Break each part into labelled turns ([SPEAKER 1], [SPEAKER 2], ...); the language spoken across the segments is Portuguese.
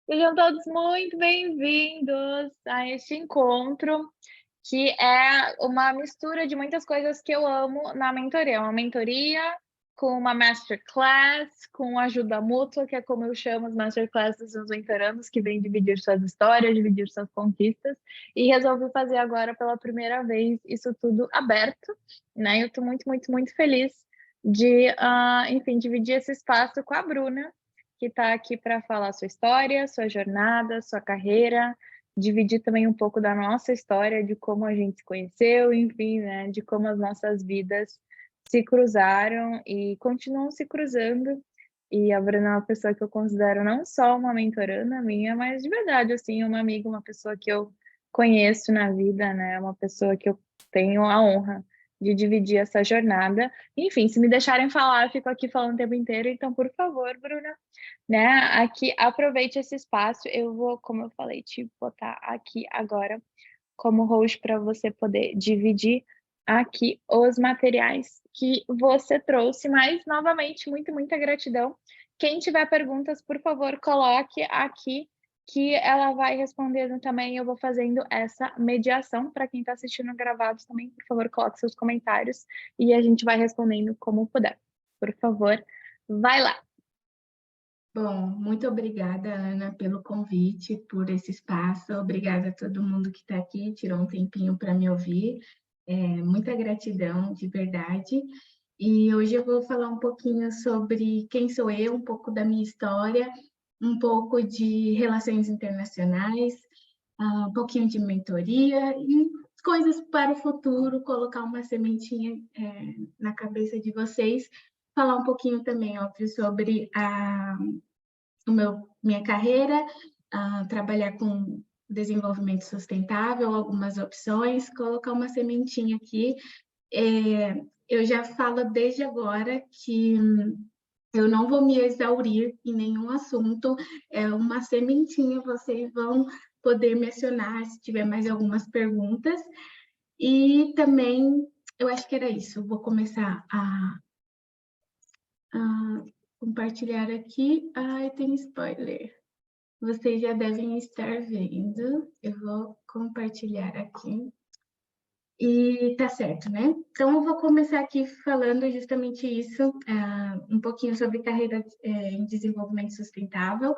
[SPEAKER 1] Sejam todos muito bem-vindos a este encontro, que é uma mistura de muitas coisas que eu amo na mentoria. Uma mentoria com uma masterclass, com ajuda mútua, que é como eu chamo as masterclasses dos meus mentorandos, que vêm dividir suas histórias, dividir suas conquistas, e resolvi fazer agora pela primeira vez isso tudo aberto, né? Eu estou muito, muito, muito feliz de, enfim, dividir esse espaço com a Bruna, que está aqui para falar sua história, sua jornada, sua carreira, dividir também um pouco da nossa história, de como a gente se conheceu, enfim, né, de como as nossas vidas se cruzaram e continuam se cruzando. E a Bruna é uma pessoa que eu considero não só uma mentoranda minha, mas de verdade, assim, uma amiga, uma pessoa que eu conheço na vida, né, uma pessoa que eu tenho a honra de dividir essa jornada. Enfim, se me deixarem falar, eu fico aqui falando o tempo inteiro, então, por favor, Bruna, né, aqui aproveite esse espaço. Eu vou, como eu falei, te botar aqui agora como host para você poder dividir aqui os materiais que você trouxe, mas novamente, muita gratidão. Quem tiver perguntas, por favor, coloque aqui que ela vai respondendo também. Eu vou fazendo essa mediação para quem está assistindo gravados também. Por favor, coloque seus comentários e a gente vai respondendo como puder. Por favor, vai lá.
[SPEAKER 2] Bom, muito obrigada, Ana, pelo convite, por esse espaço. Obrigada a todo mundo que está aqui, tirou um tempinho para me ouvir. Muita gratidão, de verdade. E hoje eu vou falar um pouquinho sobre quem sou eu, um pouco da minha história, um pouco de relações internacionais, um pouquinho de mentoria e coisas para o futuro, colocar uma sementinha na cabeça de vocês. Falar um pouquinho também, óbvio, sobre minha carreira, trabalhar com desenvolvimento sustentável, algumas opções, colocar uma sementinha aqui. Eu já falo desde agora que eu não vou me exaurir em nenhum assunto, é uma sementinha, vocês vão poder me acionar se tiver mais algumas perguntas. E também, eu acho que era isso, vou começar a compartilhar aqui. Ai, tem spoiler. Vocês já devem estar vendo. Eu vou compartilhar aqui. E tá certo, né? Então, eu vou começar aqui falando justamente isso, um pouquinho sobre carreira em desenvolvimento sustentável,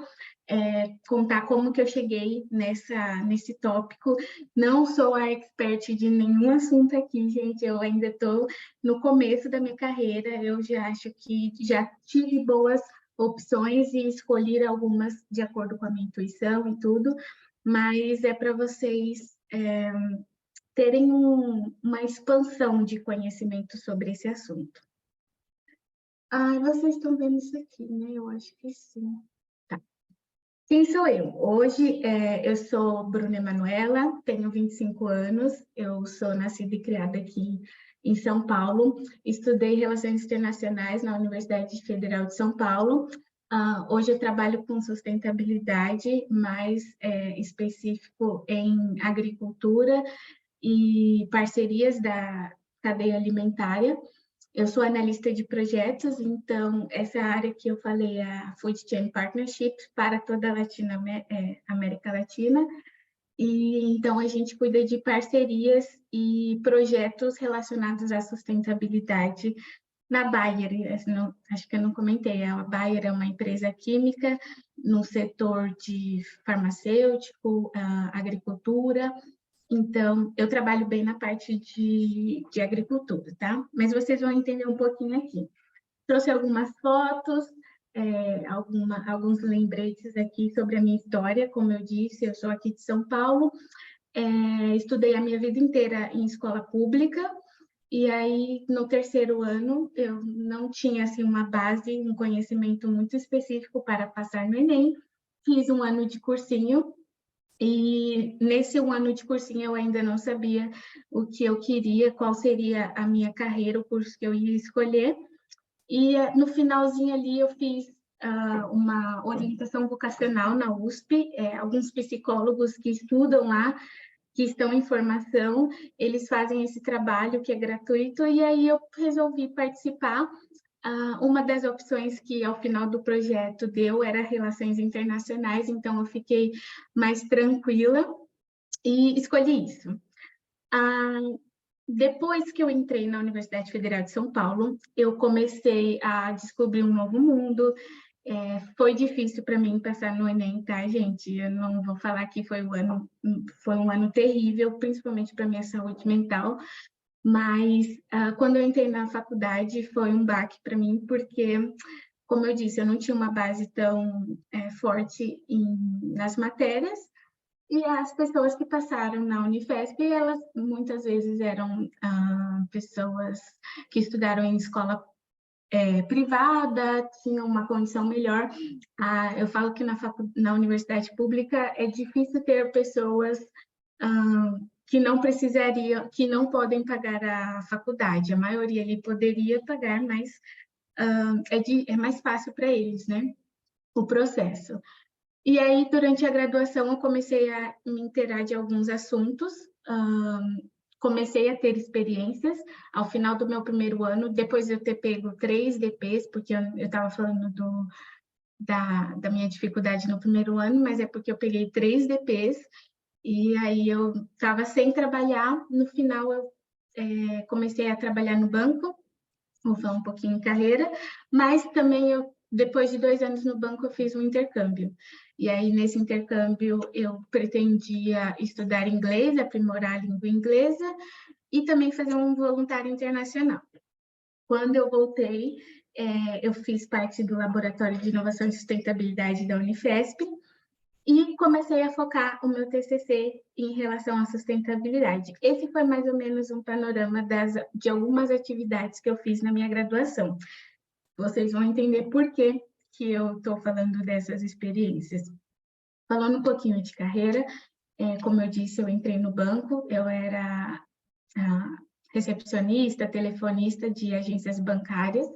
[SPEAKER 2] contar como que eu cheguei nesse tópico. Não sou a expert de nenhum assunto aqui, gente, eu ainda estou no começo da minha carreira, eu já acho que já tive boas opções e escolhi algumas de acordo com a minha intuição e tudo, mas é para vocês terem uma expansão de conhecimento sobre esse assunto. Vocês estão vendo isso aqui, né? Eu acho que sim. Tá. Quem sou eu? Hoje, eu sou Bruna Emanuela, tenho 25 anos, eu sou nascida e criada aqui em São Paulo, estudei Relações Internacionais na Universidade Federal de São Paulo. Hoje eu trabalho com sustentabilidade, mais específico em agricultura e parcerias da cadeia alimentar. Eu sou analista de projetos, então essa área que eu falei é a Food Chain Partnerships para toda a América Latina. E então a gente cuida de parcerias e projetos relacionados à sustentabilidade na Bayer. Acho que eu não comentei, a Bayer é uma empresa química no setor de farmacêutico, agricultura. Então, eu trabalho bem na parte de agricultura, tá? Mas vocês vão entender um pouquinho aqui. Trouxe algumas fotos, alguns lembretes aqui sobre a minha história. Como eu disse, eu sou aqui de São Paulo, estudei a minha vida inteira em escola pública, e aí, no terceiro ano, eu não tinha, assim, uma base, um conhecimento muito específico para passar no Enem. Fiz um ano de cursinho, e nesse um ano de cursinho eu ainda não sabia o que eu queria, qual seria a minha carreira, o curso que eu ia escolher. E no finalzinho ali eu fiz uma orientação vocacional na USP, alguns psicólogos que estudam lá, que estão em formação, eles fazem esse trabalho que é gratuito, e aí eu resolvi participar. Uma das opções que ao final do projeto deu era relações internacionais, então eu fiquei mais tranquila e escolhi isso. Depois que eu entrei na Universidade Federal de São Paulo, eu comecei a descobrir um novo mundo. Foi difícil para mim passar no Enem, tá, gente? Eu não vou falar que foi um ano terrível, principalmente para minha saúde mental, mas quando eu entrei na faculdade foi um baque para mim, porque, como eu disse, eu não tinha uma base tão forte nas matérias, e as pessoas que passaram na Unifesp, elas muitas vezes eram pessoas que estudaram em escola privada, tinham uma condição melhor. Eu falo que na universidade pública é difícil ter pessoas que não precisariam, que não podem pagar a faculdade. A maioria ali poderia pagar, mas é mais fácil para eles, né? O processo. E aí, durante a graduação, eu comecei a me inteirar de alguns assuntos, comecei a ter experiências. Ao final do meu primeiro ano, depois de eu ter pego 3 DPs, porque eu estava falando da minha dificuldade no primeiro ano, mas é porque eu peguei 3 DPs, e aí eu estava sem trabalhar. No final, eu comecei a trabalhar no banco, vou falar um pouquinho em carreira, mas também depois de 2 anos no banco, eu fiz um intercâmbio. E aí, nesse intercâmbio, eu pretendia estudar inglês, aprimorar a língua inglesa e também fazer um voluntário internacional. Quando eu voltei, eu fiz parte do Laboratório de Inovação e Sustentabilidade da Unifesp e comecei a focar o meu TCC em relação à sustentabilidade. Esse foi mais ou menos um panorama de algumas atividades que eu fiz na minha graduação. Vocês vão entender por que eu estou falando dessas experiências. Falando um pouquinho de carreira, como eu disse, eu entrei no banco, eu era recepcionista, telefonista de agências bancárias,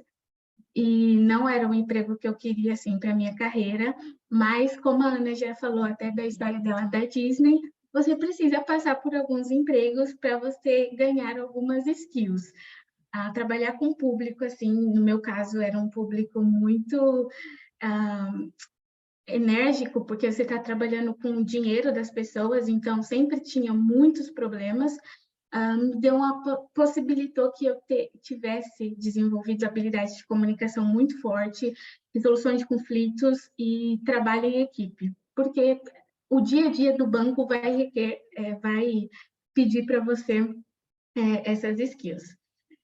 [SPEAKER 2] e não era um emprego que eu queria, assim, para a minha carreira, mas como a Ana já falou até da história dela da Disney, você precisa passar por alguns empregos para você ganhar algumas skills. Trabalhar com público, assim, no meu caso, era um público muito enérgico, porque você está trabalhando com o dinheiro das pessoas, então sempre tinha muitos problemas. Possibilitou que eu tivesse desenvolvido habilidades de comunicação muito forte, resolução de conflitos e trabalho em equipe, porque o dia a dia do banco vai pedir para você essas skills.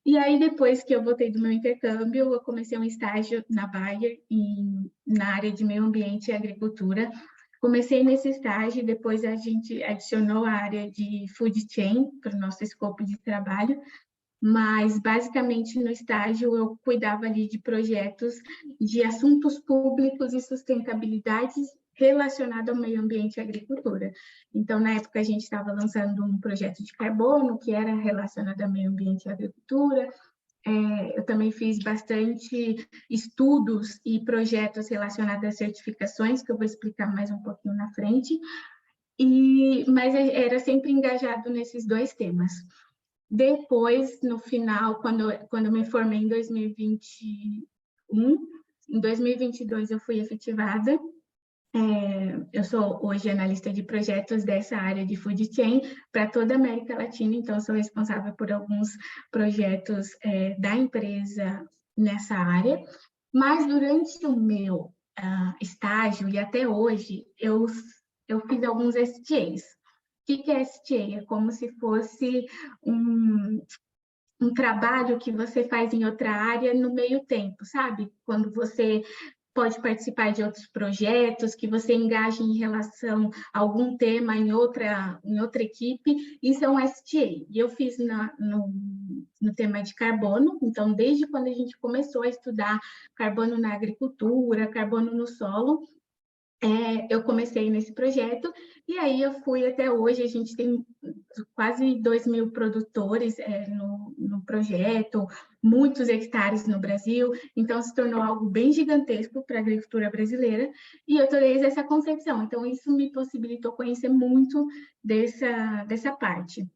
[SPEAKER 2] E aí, depois que eu voltei do meu intercâmbio, eu comecei um estágio na Bayer, na área de meio ambiente e agricultura. Comecei nesse estágio, depois a gente adicionou a área de food chain para o nosso escopo de trabalho, mas basicamente no estágio eu cuidava ali de projetos de assuntos públicos e sustentabilidade relacionado ao meio ambiente e agricultura. Então, na época, a gente estava lançando um projeto de carbono que era relacionado ao meio ambiente e agricultura. Eu também fiz bastante estudos e projetos relacionados às certificações, que eu vou explicar mais um pouquinho na frente, mas era sempre engajado nesses 2 temas. Depois, no final, quando eu me formei em 2021, em 2022 eu fui efetivada. Eu sou hoje analista de projetos dessa área de food chain para toda a América Latina, então sou responsável por alguns projetos da empresa nessa área. Mas durante o meu estágio e até hoje, eu fiz alguns STAs. O que é STA? É como se fosse um trabalho que você faz em outra área no meio tempo, sabe? Quando você pode participar de outros projetos, que você engaje em relação a algum tema em outra equipe, isso é um STA. E eu fiz no tema de carbono, então, desde quando a gente começou a estudar carbono na agricultura, carbono no solo, eu comecei nesse projeto, e aí eu fui até hoje. A gente tem quase 2.000 produtores no projeto, muitos hectares no Brasil, então se tornou algo bem gigantesco para a agricultura brasileira, e eu estou desde essa concepção, então isso me possibilitou conhecer muito dessa parte.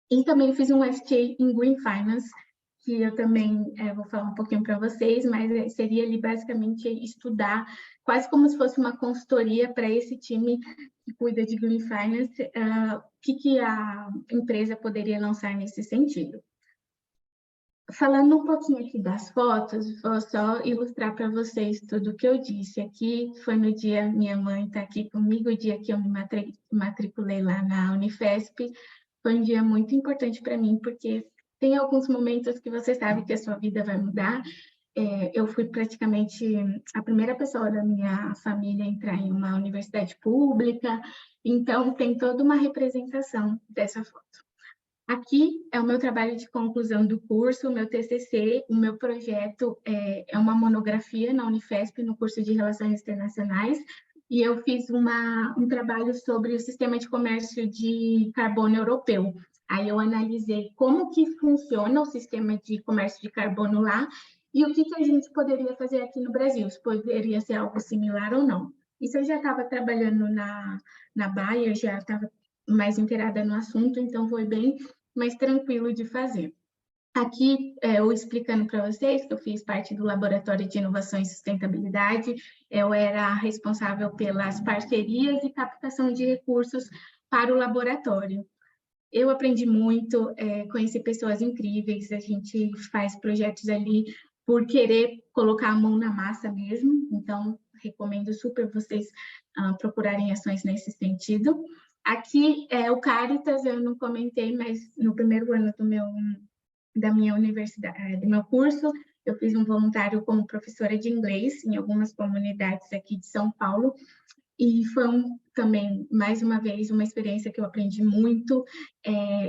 [SPEAKER 2] E também fiz um STA em Green Finance, que eu também vou falar um pouquinho para vocês, mas seria ali basicamente estudar, quase como se fosse uma consultoria para esse time que cuida de Green Finance, o que a empresa poderia lançar nesse sentido. Falando um pouquinho aqui das fotos, vou só ilustrar para vocês tudo o que eu disse aqui. Foi no dia, minha mãe está aqui comigo, o dia que eu me matriculei lá na Unifesp. Foi um dia muito importante para mim, porque tem alguns momentos que você sabe que a sua vida vai mudar. Eu fui praticamente a primeira pessoa da minha família a entrar em uma universidade pública, então tem toda uma representação dessa foto. Aqui é o meu trabalho de conclusão do curso, o meu TCC, o meu projeto é uma monografia na Unifesp, no curso de Relações Internacionais, e eu fiz um trabalho sobre o sistema de comércio de carbono europeu. Aí eu analisei como que funciona o sistema de comércio de carbono lá e o que a gente poderia fazer aqui no Brasil, se poderia ser algo similar ou não. Isso eu já estava trabalhando na Bayer, já estava mais inteirada no assunto, então foi bem mais tranquilo de fazer. Aqui, eu explicando para vocês que eu fiz parte do Laboratório de Inovação e Sustentabilidade, eu era responsável pelas parcerias e captação de recursos para o laboratório. Eu aprendi muito, conheci pessoas incríveis, a gente faz projetos ali por querer colocar a mão na massa mesmo, então recomendo super vocês procurarem ações nesse sentido. Aqui é o Caritas, eu não comentei, mas no primeiro ano da minha universidade, do meu curso, eu fiz um voluntário como professora de inglês em algumas comunidades aqui de São Paulo, e foi também, mais uma vez, uma experiência que eu aprendi muito,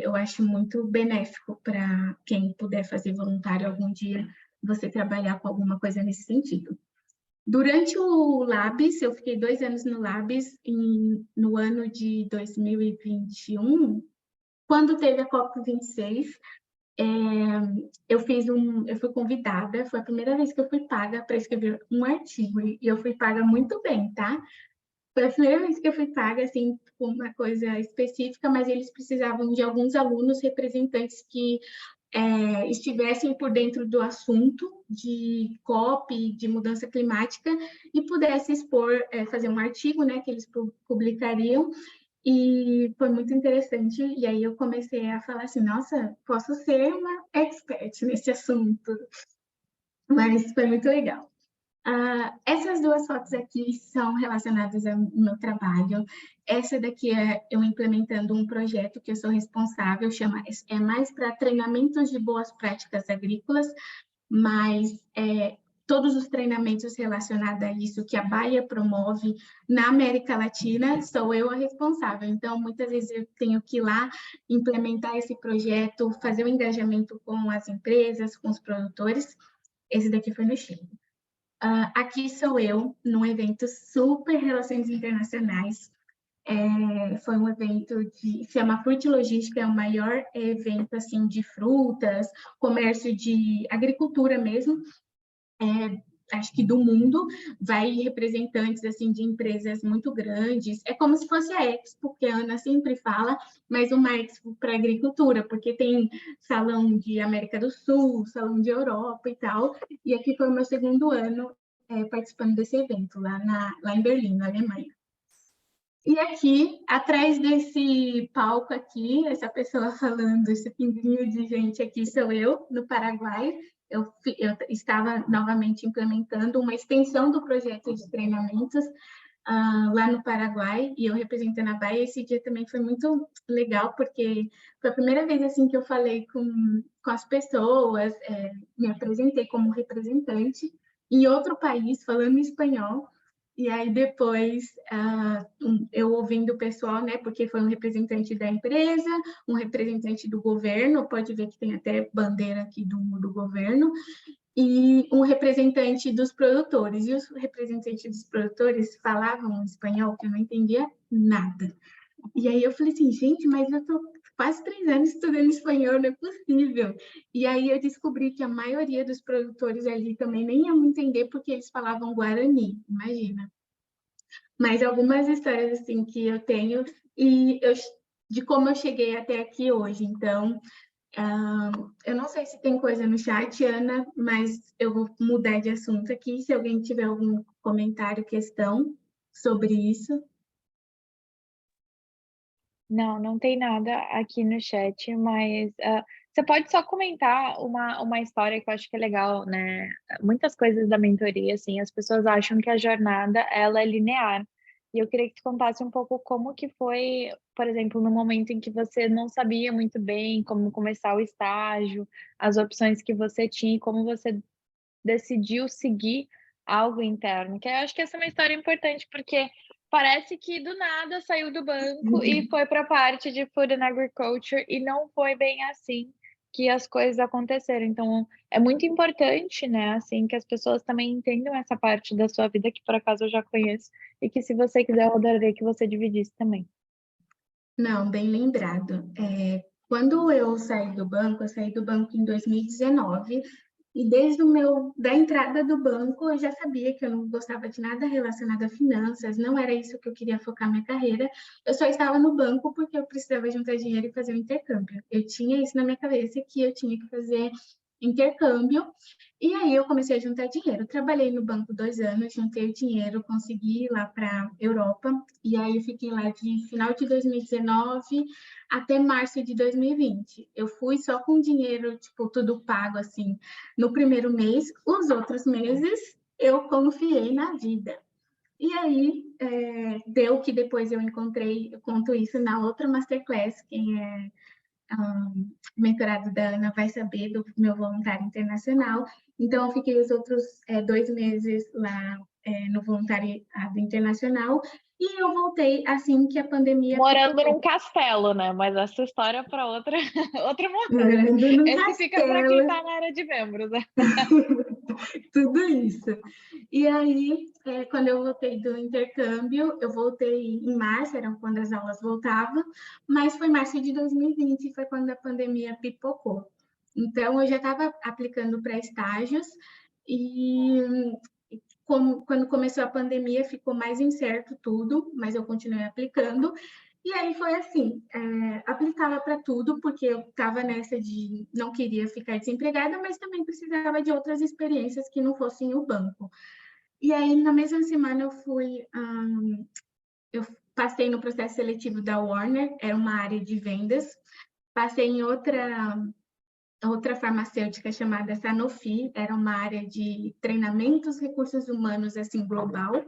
[SPEAKER 2] eu acho muito benéfico para quem puder fazer voluntário algum dia, você trabalhar com alguma coisa nesse sentido. Durante o Labs, eu fiquei 2 anos no Labs, no ano de 2021, quando teve a COP26, eu fui convidada, foi a primeira vez que eu fui paga para escrever um artigo, e eu fui paga muito bem, tá? Foi a primeira vez que eu fui paga, assim, com uma coisa específica, mas eles precisavam de alguns alunos representantes que estivessem por dentro do assunto de COP, de mudança climática, e pudessem expor, fazer um artigo, né, que eles publicariam, e foi muito interessante, e aí eu comecei a falar assim, nossa, posso ser uma expert nesse assunto, mas foi muito legal. Essas duas fotos aqui são relacionadas ao meu trabalho. Essa daqui é eu implementando um projeto que eu sou responsável, é mais para treinamentos de boas práticas agrícolas, mas todos os treinamentos relacionados a isso que a Bayer promove na América Latina, sou eu a responsável. Então, muitas vezes eu tenho que ir lá implementar esse projeto, fazer o engajamento com as empresas, com os produtores. Esse daqui foi no Chile. Aqui sou eu, num evento super Relações Internacionais. Foi um evento se chama Fruit Logística, é o maior evento assim, de frutas, comércio de agricultura mesmo, acho que do mundo, vai representantes assim, de empresas muito grandes. É como se fosse a Expo, que a Ana sempre fala, mas uma Expo para agricultura, porque tem salão de América do Sul, salão de Europa e tal. E aqui foi o meu segundo ano participando desse evento, lá em Berlim, na Alemanha. E aqui, atrás desse palco aqui, essa pessoa falando, esse pinguinho de gente aqui sou eu, no Paraguai. Eu estava novamente implementando uma extensão do projeto de treinamentos lá no Paraguai, e eu representando a Baia. Esse dia também foi muito legal, porque foi a primeira vez assim, que eu falei com as pessoas, me apresentei como representante em outro país, falando espanhol. E aí depois eu ouvindo o pessoal, né, porque foi um representante da empresa, um representante do governo, pode ver que tem até bandeira aqui do governo, e um representante dos produtores. E os representantes dos produtores falavam espanhol, que eu não entendia nada. E aí eu falei assim, gente, mas eu estou quase 3 anos estudando espanhol, não é possível. E aí eu descobri que a maioria dos produtores ali também nem iam entender, porque eles falavam guarani, imagina. Mas algumas histórias assim que eu tenho de como eu cheguei até aqui hoje. Então, Eu não sei se tem coisa no chat, Ana, mas eu vou mudar de assunto aqui. Se alguém tiver algum comentário, questão sobre isso.
[SPEAKER 1] Não, não tem nada aqui no chat, mas você pode só comentar uma história que eu acho que é legal, né? Muitas coisas da mentoria, assim, as pessoas acham que a jornada ela é linear. E eu queria que tu contasse um pouco como que foi, por exemplo, no momento em que você não sabia muito bem como começar o estágio, as opções que você tinha e como você decidiu seguir algo interno, que eu acho que essa é uma história importante, porque parece que do nada saiu do banco e foi para a parte de Food and Agriculture e não foi bem assim que as coisas aconteceram. Então, é muito importante, né, assim, que as pessoas também entendam essa parte da sua vida que por acaso eu já conheço e que se você quiser eu adoraria que você dividisse também.
[SPEAKER 2] Não, bem lembrado. Quando eu saí do banco em 2019, e desde da entrada do banco, eu já sabia que eu não gostava de nada relacionado a finanças, não era isso que eu queria focar minha carreira. Eu só estava no banco porque eu precisava juntar dinheiro e fazer um intercâmbio. Eu tinha isso na minha cabeça que eu tinha que fazer intercâmbio. E aí eu comecei a juntar dinheiro. Trabalhei no banco 2 anos, juntei o dinheiro, consegui ir lá para a Europa. E aí eu fiquei lá de final de 2019 até março de 2020. Eu fui só com dinheiro, tipo, tudo pago, assim, no primeiro mês. Os outros meses eu confiei na vida. E aí, deu que depois eu encontrei, eu conto isso na outra Masterclass, quem é mentorado da Ana vai saber do meu voluntário internacional. Então, eu fiquei os outros 2 meses lá no voluntariado internacional e eu voltei assim que a pandemia
[SPEAKER 1] Morando
[SPEAKER 2] pipocou.
[SPEAKER 1] num castelo, né? Mas essa história é para outra, outro momento.
[SPEAKER 2] Morando num
[SPEAKER 1] Esse fica para quem
[SPEAKER 2] castelo,
[SPEAKER 1] está na área de membros, né?
[SPEAKER 2] tudo isso. E aí, quando eu voltei do intercâmbio, eu voltei em março, eram quando as aulas voltavam, mas foi março de 2020, foi quando a pandemia pipocou. Então, eu já estava aplicando para estágios e quando começou a pandemia ficou mais incerto tudo, mas eu continuei aplicando. E aí foi assim, aplicava para tudo, porque eu estava nessa de não queria ficar desempregada, mas também precisava de outras experiências que não fossem o banco. E aí, na mesma semana, eu passei no processo seletivo da Warner, era uma área de vendas, passei em outra farmacêutica chamada Sanofi, era uma área de treinamentos, recursos humanos, assim, global,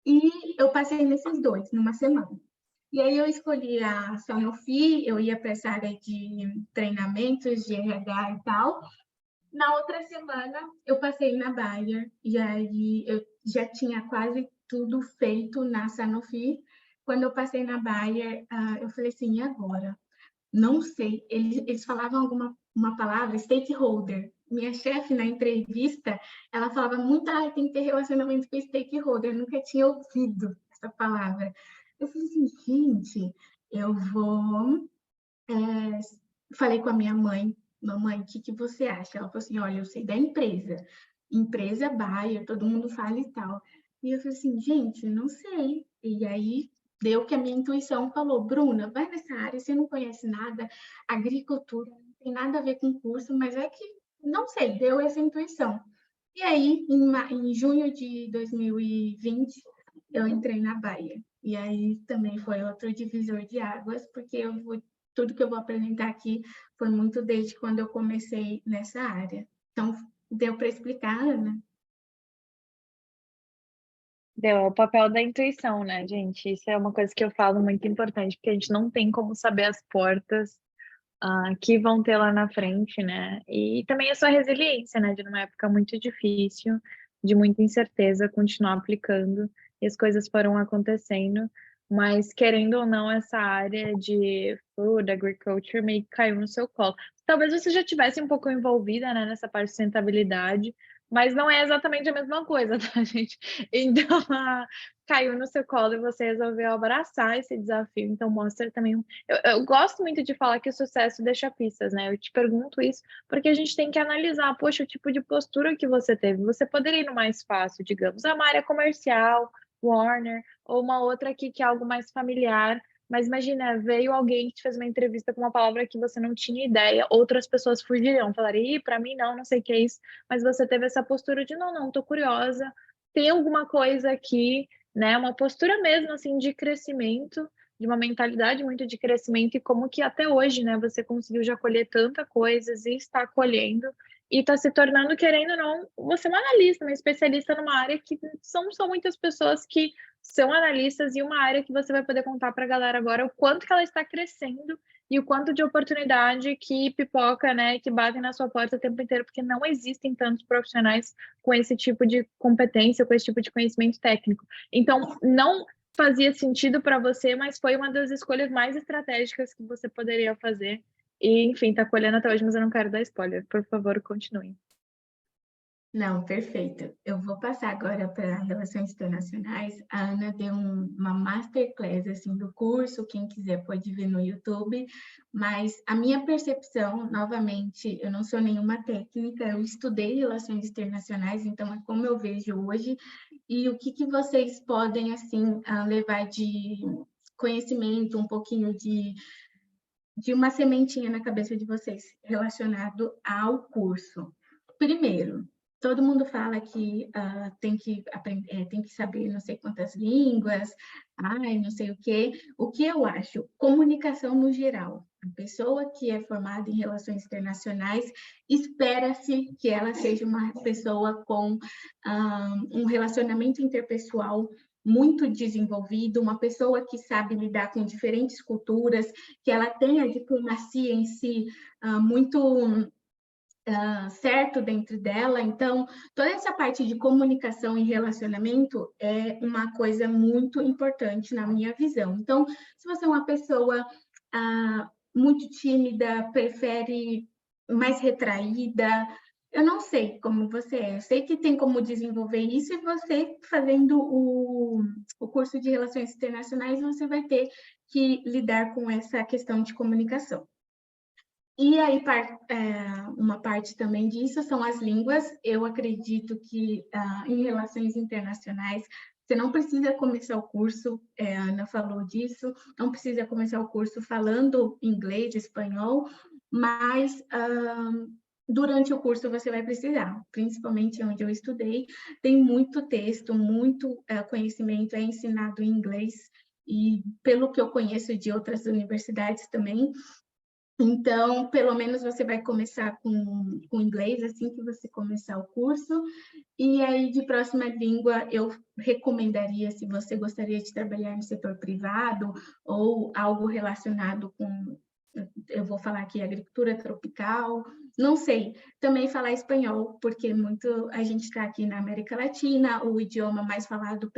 [SPEAKER 2] e eu passei nesses dois, numa semana. E aí eu escolhi a Sanofi, eu ia para essa área de treinamentos, de RH e tal. Na outra semana, eu passei na Bayer, e aí eu já tinha quase tudo feito na Sanofi. Quando eu passei na Bayer, eu falei assim, e agora? Não sei. Eles falavam uma palavra, stakeholder. Minha chefe, na entrevista, ela falava muito, tem que ter relacionamento com stakeholder. Eu nunca tinha ouvido essa palavra. Eu falei assim, gente, eu vou... Falei com a minha mãe, mamãe, o que você acha? Ela falou assim, olha, eu sei da empresa Bayer, todo mundo fala e tal. E eu falei assim, gente, não sei. E aí deu que a minha intuição falou, Bruna, vai nessa área, você não conhece nada, agricultura não tem nada a ver com curso, mas é que, não sei, deu essa intuição. E aí, em junho de 2020, eu entrei na Bayer. E aí também foi outro divisor de águas, porque tudo que eu vou apresentar aqui foi muito desde quando eu comecei nessa área. Então, deu para explicar, Ana?
[SPEAKER 1] Deu, é o papel da intuição, né, gente? Isso é uma coisa que eu falo muito importante, porque a gente não tem como saber as portas que vão ter lá na frente, né? E também a sua resiliência, né? De numa época muito difícil, de muita incerteza, continuar aplicando, e as coisas foram acontecendo, mas querendo ou não, essa área de food, agriculture, meio que caiu no seu colo. Talvez você já tivesse um pouco envolvida, né, nessa parte de sustentabilidade, mas não é exatamente a mesma coisa, tá, gente? Então, caiu no seu colo e você resolveu abraçar esse desafio. Então, mostra também. Eu gosto muito de falar que o sucesso deixa pistas, né? Eu te pergunto isso porque a gente tem que analisar, poxa, o tipo de postura que você teve. Você poderia ir no mais fácil, digamos, uma área comercial, Warner, ou uma outra aqui que é algo mais familiar, mas imagina, veio alguém que te fez uma entrevista com uma palavra que você não tinha ideia, outras pessoas fugiriam, falariam, ih, para mim não sei o que é isso, mas você teve essa postura de não, tô curiosa, tem alguma coisa aqui, né? Uma postura mesmo assim de crescimento, de uma mentalidade muito de crescimento, e como que até hoje, né, você conseguiu já colher tanta coisa e está colhendo, e está se tornando, querendo ou não, você é uma analista, uma especialista numa área que são muitas pessoas que são analistas, e uma área que você vai poder contar para a galera agora o quanto que ela está crescendo e o quanto de oportunidade que pipoca, né, que batem na sua porta o tempo inteiro, porque não existem tantos profissionais com esse tipo de competência, com esse tipo de conhecimento técnico. Então, não fazia sentido para você, mas foi uma das escolhas mais estratégicas que você poderia fazer. E, enfim, tá colhendo até hoje, mas eu não quero dar spoiler. Por favor, continue.
[SPEAKER 2] Não, perfeito. Eu vou passar agora para Relações Internacionais. A Ana deu uma masterclass assim, do curso, quem quiser pode ver no YouTube, mas a minha percepção, novamente, eu não sou nenhuma técnica, eu estudei Relações Internacionais, então é como eu vejo hoje, e o que vocês podem assim levar de conhecimento, um pouquinho de uma sementinha na cabeça de vocês relacionado ao curso. Primeiro, todo mundo fala que tem que aprender, tem que saber não sei quantas línguas, não sei o quê. O que eu acho? Comunicação no geral. A pessoa que é formada em relações internacionais, espera-se que ela seja uma pessoa com um relacionamento interpessoal muito desenvolvido, uma pessoa que sabe lidar com diferentes culturas, que ela tenha a diplomacia em si muito certo dentro dela. Então, toda essa parte de comunicação e relacionamento é uma coisa muito importante na minha visão. Então, se você é uma pessoa muito tímida, prefere mais retraída, eu não sei como você é, eu sei que tem como desenvolver isso, e você fazendo o curso de Relações Internacionais, você vai ter que lidar com essa questão de comunicação. E aí, uma parte também disso são as línguas. Eu acredito que em relações internacionais, você não precisa começar o curso, a Ana falou disso, não precisa começar o curso falando inglês, espanhol, mas durante o curso você vai precisar, principalmente onde eu estudei, tem muito texto, muito conhecimento é ensinado em inglês, e pelo que eu conheço de outras universidades também. Então, pelo menos você vai começar com inglês assim que você começar o curso. E aí, de próxima língua, eu recomendaria, se você gostaria de trabalhar no setor privado ou algo relacionado com, eu vou falar aqui, agricultura tropical, não sei. Também falar espanhol, porque muito a gente está aqui na América Latina, o idioma mais falado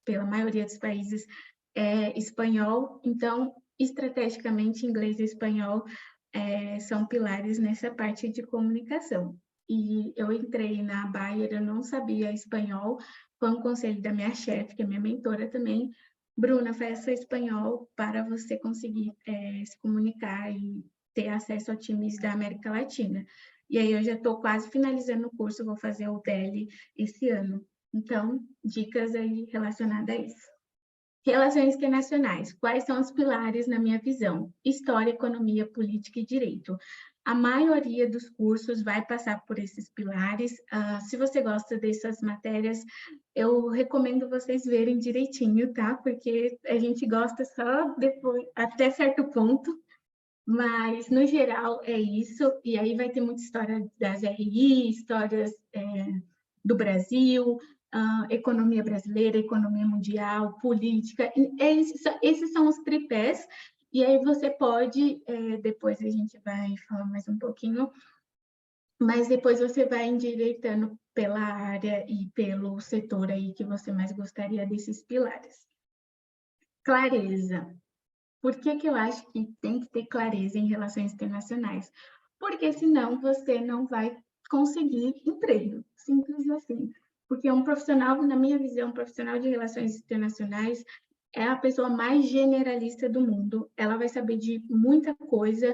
[SPEAKER 2] pela maioria dos países é espanhol. Então, estrategicamente, inglês e espanhol são pilares nessa parte de comunicação. E eu entrei na Bayer, eu não sabia espanhol, foi um conselho da minha chefe, que é minha mentora também. Bruna, faça espanhol para você conseguir se comunicar e ter acesso a times da América Latina. E aí eu já estou quase finalizando o curso, vou fazer o DEL esse ano. Então, dicas aí relacionadas a isso. Relações internacionais. Quais são os pilares na minha visão? História, economia, política e direito. A maioria dos cursos vai passar por esses pilares. Se você gosta dessas matérias, eu recomendo vocês verem direitinho, tá? Porque a gente gosta só depois, até certo ponto. Mas, no geral, é isso. E aí vai ter muita história das RI, histórias do Brasil, economia brasileira, economia mundial, política. Esses são os tripés. E aí você pode, depois a gente vai falar mais um pouquinho, mas depois você vai endireitando pela área e pelo setor aí que você mais gostaria desses pilares. Clareza. Por que eu acho que tem que ter clareza em relações internacionais? Porque senão você não vai conseguir emprego, simples assim. Porque um profissional, na minha visão, um profissional de relações internacionais é a pessoa mais generalista do mundo. Ela vai saber de muita coisa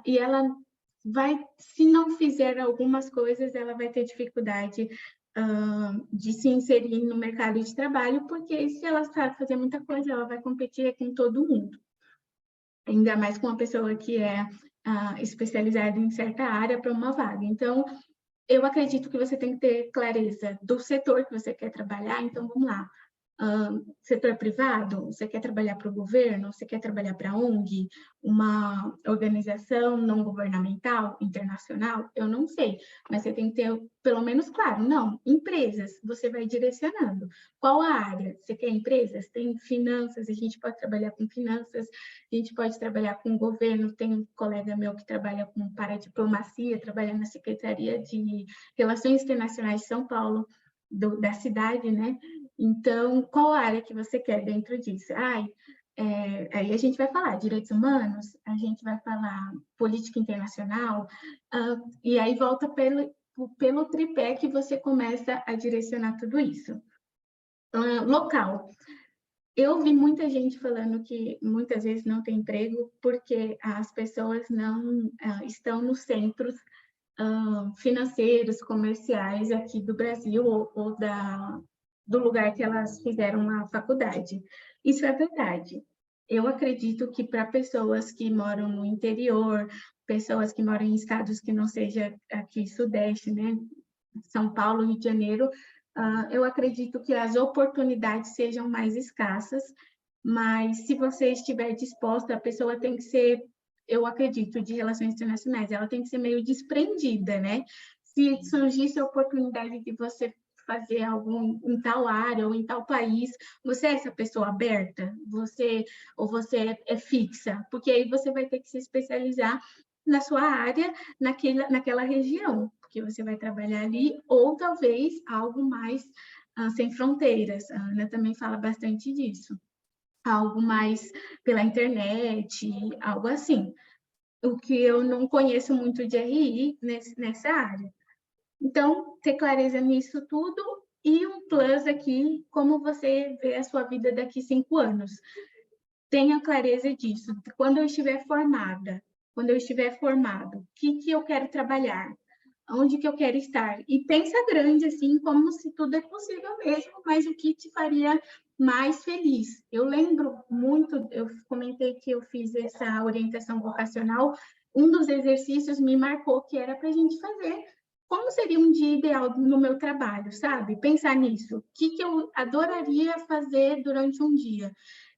[SPEAKER 2] e ela vai, se não fizer algumas coisas, ela vai ter dificuldade de se inserir no mercado de trabalho, porque se ela sabe fazer muita coisa, ela vai competir com todo mundo. Ainda mais com uma pessoa que é especializada em certa área para uma vaga. Então, eu acredito que você tem que ter clareza do setor que você quer trabalhar. Então, vamos lá. Setor privado, você quer trabalhar para o governo, você quer trabalhar para a ONG, uma organização não governamental, internacional, eu não sei, mas você tem que ter pelo menos claro, não, empresas, você vai direcionando. Qual a área? Você quer empresas? Tem finanças, a gente pode trabalhar com finanças, a gente pode trabalhar com governo, tem um colega meu que trabalha com paradiplomacia, trabalha na Secretaria de Relações Internacionais de São Paulo, da cidade, né? Então, qual área que você quer dentro disso? Aí a gente vai falar direitos humanos, a gente vai falar política internacional, e aí volta pelo tripé que você começa a direcionar tudo isso. Local. Eu vi muita gente falando que muitas vezes não tem emprego porque as pessoas não estão nos centros financeiros, comerciais aqui do Brasil ou do lugar que elas fizeram a faculdade. Isso é verdade. Eu acredito que para pessoas que moram no interior, pessoas que moram em estados que não seja aqui Sudeste, né? São Paulo, Rio de Janeiro, eu acredito que as oportunidades sejam mais escassas, mas se você estiver disposta, a pessoa tem que ser, eu acredito, de relações internacionais, ela tem que ser meio desprendida, né? Se surgisse a oportunidade de você fazer algo em tal área ou em tal país, você é essa pessoa aberta? Ou você é fixa? Porque aí você vai ter que se especializar na sua área, naquela região, porque você vai trabalhar ali, ou talvez algo mais sem fronteiras. A Ana também fala bastante disso. Algo mais pela internet, algo assim. O que eu não conheço muito de RI nessa área. Então, ter clareza nisso tudo e um plus aqui, como você vê a sua vida daqui 5 anos. Tenha clareza disso. Quando eu estiver formada, quando eu estiver formado, o que eu quero trabalhar? Onde que eu quero estar? E pensa grande, assim, como se tudo é possível mesmo, mas o que te faria mais feliz? Eu lembro muito, eu comentei que eu fiz essa orientação vocacional, um dos exercícios me marcou que era para a gente fazer como seria um dia ideal no meu trabalho, sabe? Pensar nisso. O que eu adoraria fazer durante um dia?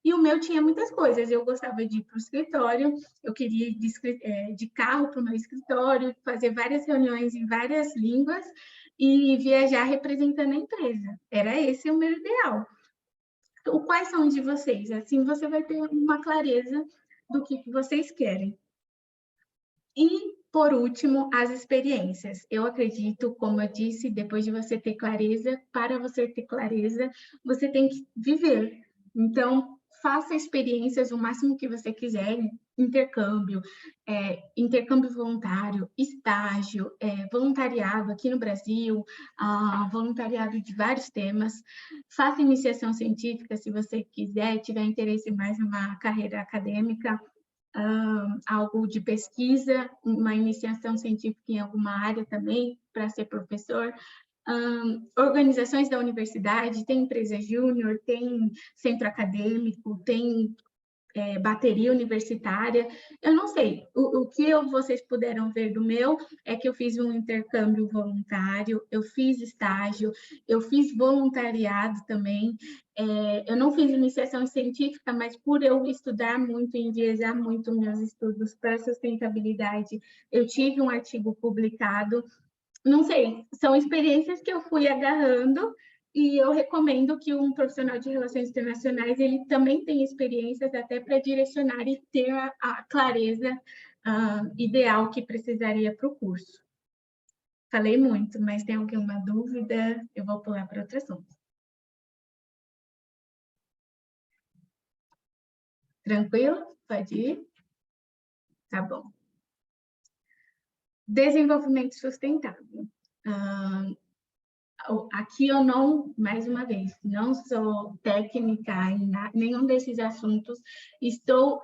[SPEAKER 2] E o meu tinha muitas coisas. Eu gostava de ir para o escritório, eu queria ir de carro para o meu escritório, fazer várias reuniões em várias línguas e viajar representando a empresa. Era esse o meu ideal. Quais são os de vocês? Assim você vai ter uma clareza do que vocês querem. E, por último, as experiências. Eu acredito, como eu disse, depois de você ter clareza, para você ter clareza, você tem que viver. Então, faça experiências o máximo que você quiser, intercâmbio voluntário, estágio, voluntariado aqui no Brasil, voluntariado de vários temas. Faça iniciação científica, se você quiser, tiver interesse mais numa carreira acadêmica, algo de pesquisa, uma iniciação científica em alguma área também, para ser professor. Organizações da universidade, tem empresa júnior, tem centro acadêmico, tem bateria universitária, eu não sei, o que vocês puderam ver do meu é que eu fiz um intercâmbio voluntário, eu fiz estágio, eu fiz voluntariado também, eu não fiz iniciação científica, mas por eu estudar muito, enviesar muito meus estudos para sustentabilidade, eu tive um artigo publicado, não sei, são experiências que eu fui agarrando e eu recomendo que um profissional de relações internacionais ele também tenha experiências até para direcionar e ter a clareza ideal que precisaria para o curso. Falei muito, mas tem alguma dúvida? Eu vou pular para outro assunto. Tranquilo? Pode ir? Tá bom. Desenvolvimento sustentável. Aqui eu não, mais uma vez, não sou técnica em nenhum desses assuntos, estou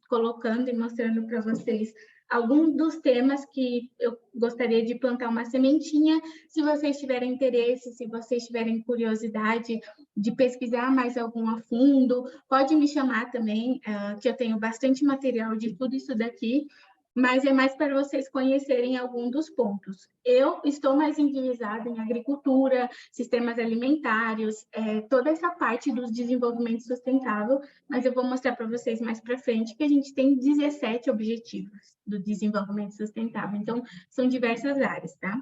[SPEAKER 2] colocando e mostrando para vocês alguns dos temas que eu gostaria de plantar uma sementinha. Se vocês tiverem interesse, se vocês tiverem curiosidade de pesquisar mais algum a fundo, pode me chamar também, que eu tenho bastante material de tudo isso daqui, mas é mais para vocês conhecerem algum dos pontos. Eu estou mais enviesada em agricultura, sistemas alimentares, toda essa parte do desenvolvimento sustentável, mas eu vou mostrar para vocês mais para frente que a gente tem 17 objetivos do desenvolvimento sustentável, então são diversas áreas, tá?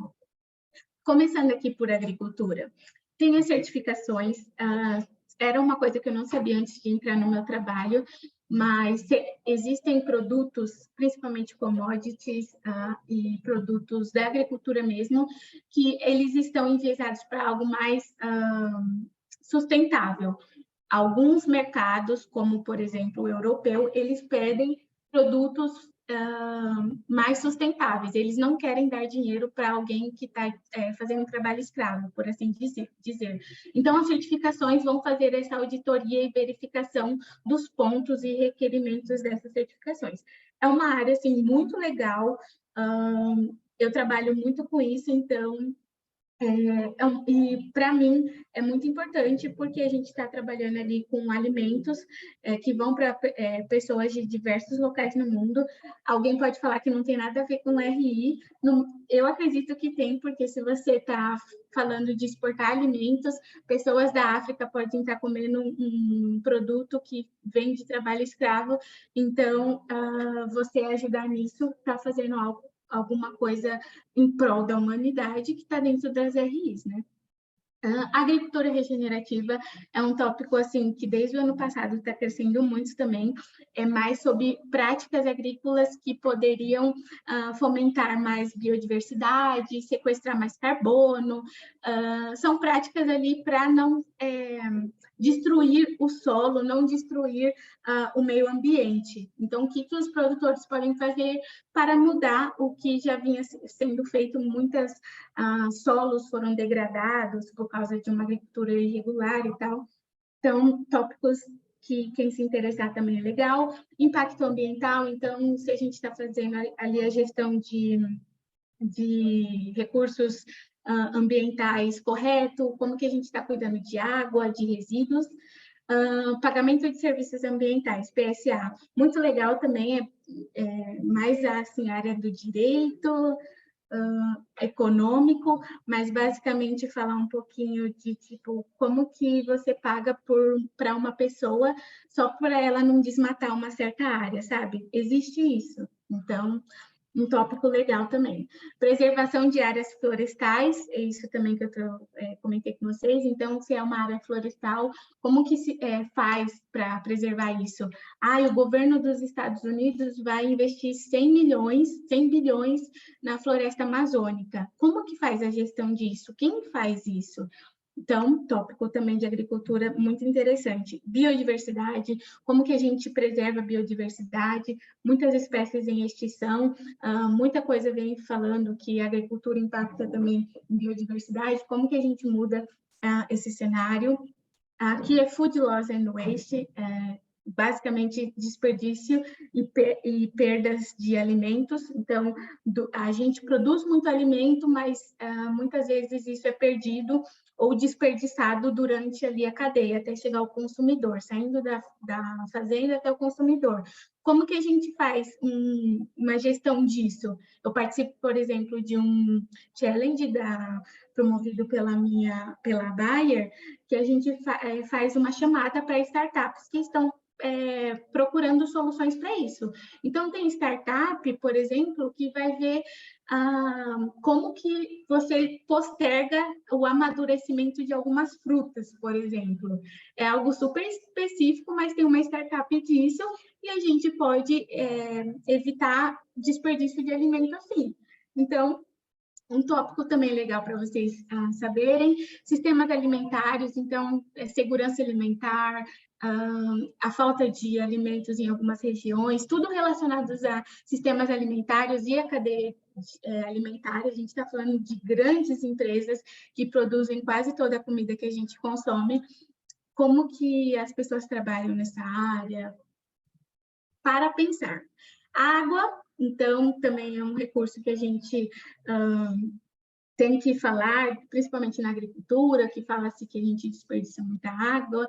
[SPEAKER 2] Começando aqui por agricultura, tem as certificações, era uma coisa que eu não sabia antes de entrar no meu trabalho, mas existem produtos, principalmente commodities e produtos da agricultura mesmo, que eles estão enviesados para algo mais sustentável. Alguns mercados, como por exemplo o europeu, eles pedem produtos mais sustentáveis. Eles não querem dar dinheiro para alguém que está fazendo um trabalho escravo, por assim dizer. Então, as certificações vão fazer essa auditoria e verificação dos pontos e requerimentos dessas certificações. É uma área assim muito legal. Eu trabalho muito com isso, então e para mim é muito importante porque a gente está trabalhando ali com alimentos que vão para pessoas de diversos locais no mundo. Alguém pode falar que não tem nada a ver com RI, eu acredito que tem, porque se você está falando de exportar alimentos, pessoas da África podem estar comendo um produto que vem de trabalho escravo, então você ajudar nisso está fazendo alguma coisa em prol da humanidade que está dentro das RIs, né? A agricultura regenerativa é um tópico assim que desde o ano passado está crescendo muito também, é mais sobre práticas agrícolas que poderiam fomentar mais biodiversidade, sequestrar mais carbono, são práticas ali para não destruir o solo, não destruir o meio ambiente. Então, o que os produtores podem fazer para mudar o que já vinha sendo feito? Muitos solos foram degradados por causa de uma agricultura irregular e tal. Então, tópicos que quem se interessar também é legal. Impacto ambiental, então, se a gente está fazendo ali a gestão de recursos ambientais correto, como que a gente está cuidando de água, de resíduos. Pagamento de serviços ambientais, PSA, muito legal também, mais assim, a área do direito econômico, mas basicamente falar um pouquinho de tipo como que você paga para uma pessoa só para ela não desmatar uma certa área, sabe? Existe isso. Então, um tópico legal também. Preservação de áreas florestais, é isso também que eu comentei com vocês. Então, se é uma área florestal, como que se faz para preservar isso? O governo dos Estados Unidos vai investir 100 bilhões na floresta amazônica. Como que faz a gestão disso? Quem faz isso? Então, tópico também de agricultura muito interessante. Biodiversidade, como que a gente preserva a biodiversidade, muitas espécies em extinção, muita coisa vem falando que a agricultura impacta também em biodiversidade, como que a gente muda esse cenário. Aqui é Food Loss and Waste, basicamente desperdício e perdas de alimentos. Então, a gente produz muito alimento, mas muitas vezes isso é perdido ou desperdiçado durante ali a cadeia, até chegar ao consumidor, saindo da fazenda até o consumidor. Como que a gente faz uma gestão disso? Eu participo, por exemplo, de um challenge promovido pela Bayer, que a gente faz uma chamada para startups que estão procurando soluções para isso. Então, tem startup, por exemplo, que vai ver como que você posterga o amadurecimento de algumas frutas, por exemplo. É algo super específico, mas tem uma startup disso e a gente pode evitar desperdício de alimento assim. Então, um tópico também legal para vocês saberem, sistemas alimentares, então, segurança alimentar, a falta de alimentos em algumas regiões, tudo relacionado a sistemas alimentares e a cadeia alimentar. A gente está falando de grandes empresas que produzem quase toda a comida que a gente consome. Como que as pessoas trabalham nessa área? Para pensar. Água então também é um recurso que a gente tem que falar, principalmente na agricultura, que fala-se que a gente desperdiça muita água,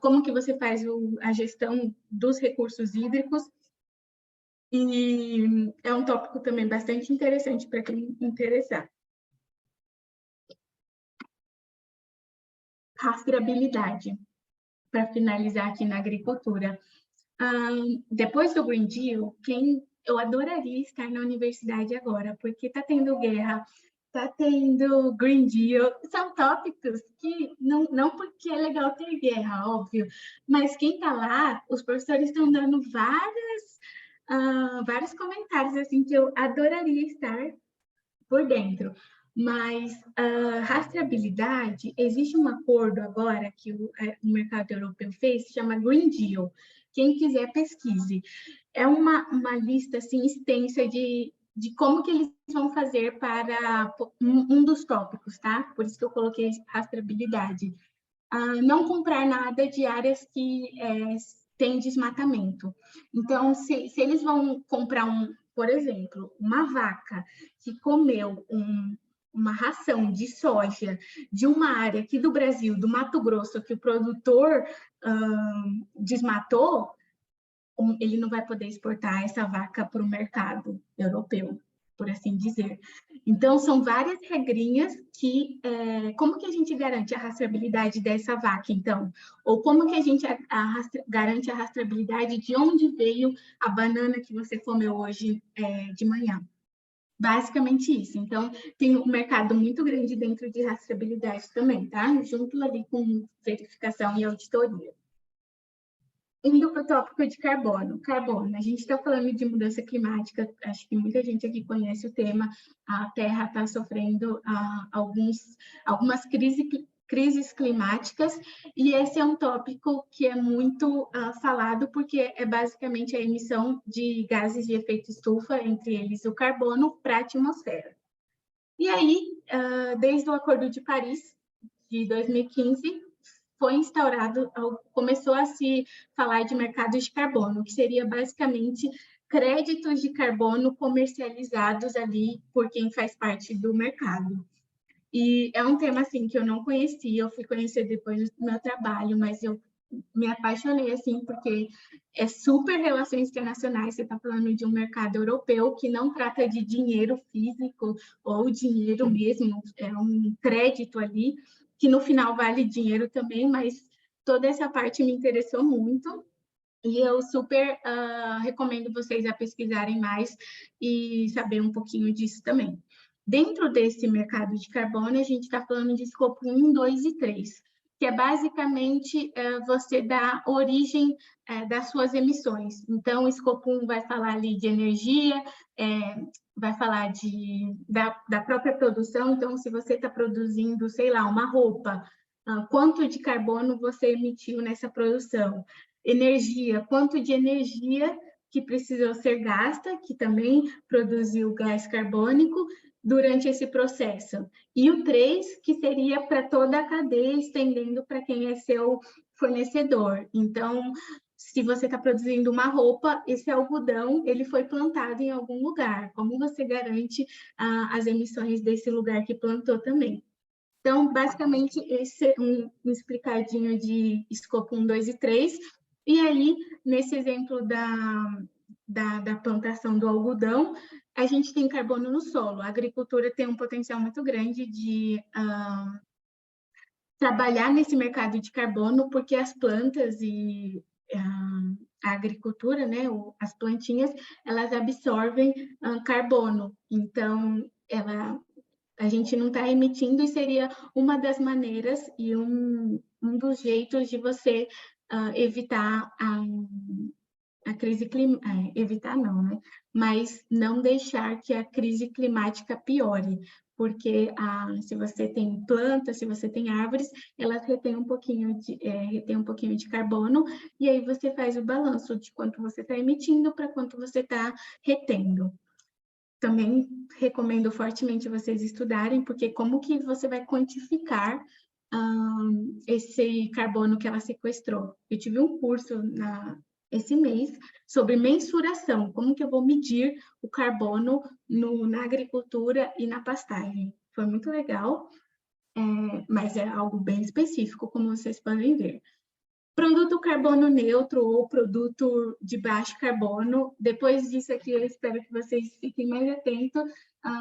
[SPEAKER 2] como que você faz a gestão dos recursos hídricos, e é um tópico também bastante interessante para quem interessar. Rastreabilidade, para finalizar aqui na agricultura. Depois do Green Deal, eu adoraria estar na universidade agora, porque está tendo guerra, está tendo Green Deal, são tópicos que, não porque é legal ter guerra, óbvio, mas quem está lá, os professores estão dando vários comentários assim que eu adoraria estar por dentro. Mas rastreabilidade, existe um acordo agora que o mercado europeu fez, se chama Green Deal. Quem quiser, pesquise. É uma lista assim, extensa de como que eles vão fazer para um dos tópicos, tá? Por isso que eu coloquei rastreabilidade. Não comprar nada de áreas que tem desmatamento. Então, se eles vão comprar por exemplo, uma vaca que comeu uma ração de soja de uma área aqui do Brasil, do Mato Grosso, que o produtor desmatou, ele não vai poder exportar essa vaca para o mercado europeu, por assim dizer. Então, são várias regrinhas que... como que a gente garante a rastreabilidade dessa vaca, então? Ou como que a gente garante a rastreabilidade de onde veio a banana que você comeu hoje de manhã? Basicamente isso. Então, tem um mercado muito grande dentro de rastreabilidade também, tá? Junto ali com verificação e auditoria. Indo para o tópico de carbono. Carbono, a gente está falando de mudança climática, acho que muita gente aqui conhece o tema, a Terra está sofrendo algumas crises climáticas, e esse é um tópico que é muito falado, porque é basicamente a emissão de gases de efeito estufa, entre eles o carbono, para a atmosfera. E aí, desde o Acordo de Paris, de 2015, foi instaurado, começou a se falar de mercado de carbono, que seria basicamente créditos de carbono comercializados ali por quem faz parte do mercado. E é um tema assim que eu não conhecia, eu fui conhecer depois do meu trabalho, mas eu me apaixonei assim porque é super relações internacionais, você está falando de um mercado europeu que não trata de dinheiro físico ou dinheiro mesmo, é um crédito ali, que no final vale dinheiro também, mas toda essa parte me interessou muito. E eu super recomendo vocês a pesquisarem mais e saber um pouquinho disso também. Dentro desse mercado de carbono, a gente está falando de escopo 1, 2 e 3, que é basicamente você dar origem das suas emissões. Então, o escopo 1 vai falar ali de energia, vai falar da própria produção. Então, se você está produzindo, sei lá, uma roupa, quanto de carbono você emitiu nessa produção? Energia, quanto de energia que precisou ser gasta, que também produziu gás carbônico durante esse processo. E o 3, que seria para toda a cadeia, estendendo para quem é seu fornecedor. Então, se você está produzindo uma roupa, esse algodão ele foi plantado em algum lugar. Como você garante as emissões desse lugar que plantou também? Então, basicamente, esse é um explicadinho de escopo 1, 2 e 3. E aí, nesse exemplo da plantação do algodão, a gente tem carbono no solo. A agricultura tem um potencial muito grande de trabalhar nesse mercado de carbono, porque as plantas e a agricultura, né, as plantinhas, elas absorvem carbono. Então, a gente não está emitindo, e seria uma das maneiras e um dos jeitos de você evitar a crise climática, evitar não, né? Mas não deixar que a crise climática piore, porque se você tem plantas, se você tem árvores, elas retêm um pouquinho de carbono, e aí você faz o balanço de quanto você está emitindo para quanto você está retendo. Também recomendo fortemente vocês estudarem, porque como que você vai quantificar esse carbono que ela sequestrou? Eu tive um curso esse mês sobre mensuração, como que eu vou medir o carbono na agricultura e na pastagem. Foi muito legal, mas é algo bem específico, como vocês podem ver. Produto carbono neutro ou produto de baixo carbono. Depois disso aqui, eu espero que vocês fiquem mais atentos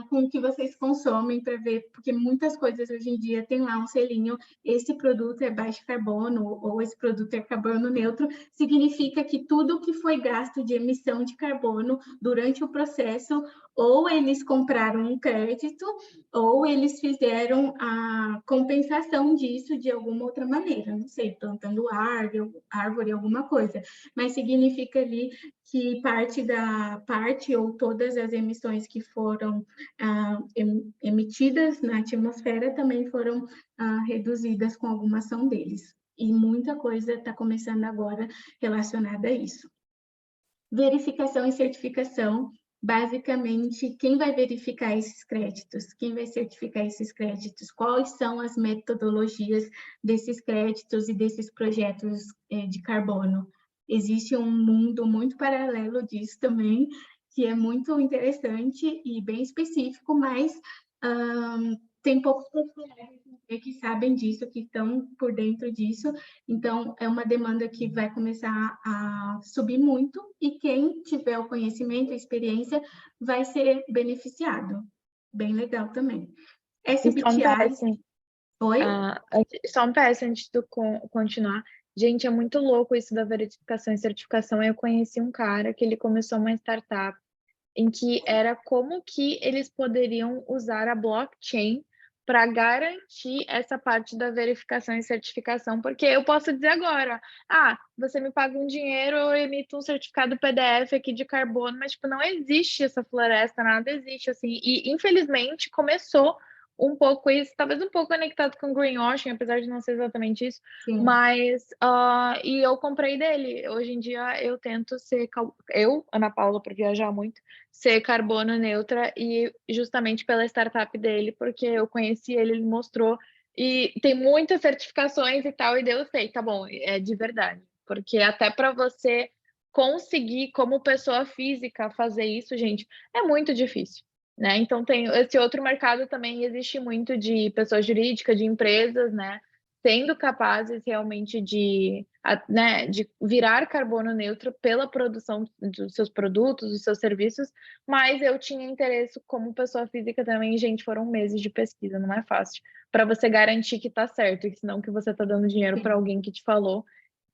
[SPEAKER 2] com o que vocês consomem para ver, porque muitas coisas hoje em dia tem lá um selinho, esse produto é baixo carbono ou esse produto é carbono neutro, significa que tudo que foi gasto de emissão de carbono durante o processo, ou eles compraram um crédito, ou eles fizeram a compensação disso de alguma outra maneira, não sei, plantando árvore, alguma coisa, mas significa ali que parte ou todas as emissões que foram emitidas na atmosfera também foram reduzidas com alguma ação deles. E muita coisa está começando agora relacionada a isso. Verificação e certificação. Basicamente, quem vai verificar esses créditos? Quem vai certificar esses créditos? Quais são as metodologias desses créditos e desses projetos de carbono? Existe um mundo muito paralelo disso também, que é muito interessante e bem específico, mas tem poucos profissionais que sabem disso, que estão por dentro disso. Então, é uma demanda que vai começar a subir muito e quem tiver o conhecimento, a experiência, vai ser beneficiado. Bem legal também. SBTI... Oi?
[SPEAKER 1] Só um PS antes de continuar. Gente, é muito louco isso da verificação e certificação. Eu conheci um cara que ele começou uma startup em que era como que eles poderiam usar a blockchain para garantir essa parte da verificação e certificação, porque eu posso dizer agora, você me paga um dinheiro, eu emito um certificado PDF aqui de carbono, mas tipo, não existe essa floresta, nada existe assim, e infelizmente começou um pouco isso, talvez um pouco conectado com greenwashing, apesar de não ser exatamente isso,
[SPEAKER 2] Sim.
[SPEAKER 1] Mas e eu comprei dele. Hoje em dia eu tento ser, Ana Paula, por viajar muito, ser carbono neutra, e justamente pela startup dele, porque eu conheci ele, ele mostrou, e tem muitas certificações e tal, e daí eu sei, tá bom, é de verdade. Porque até para você conseguir, como pessoa física, fazer isso, gente, é muito difícil. Né? Então tem esse outro mercado também, existe muito de pessoas jurídicas, de empresas, né? Sendo capazes realmente né, de virar carbono neutro pela produção dos seus produtos, dos seus serviços, mas eu tinha interesse como pessoa física também, gente, foram meses de pesquisa, não é fácil, para você garantir que tá certo, e senão que você tá dando dinheiro para alguém que te falou.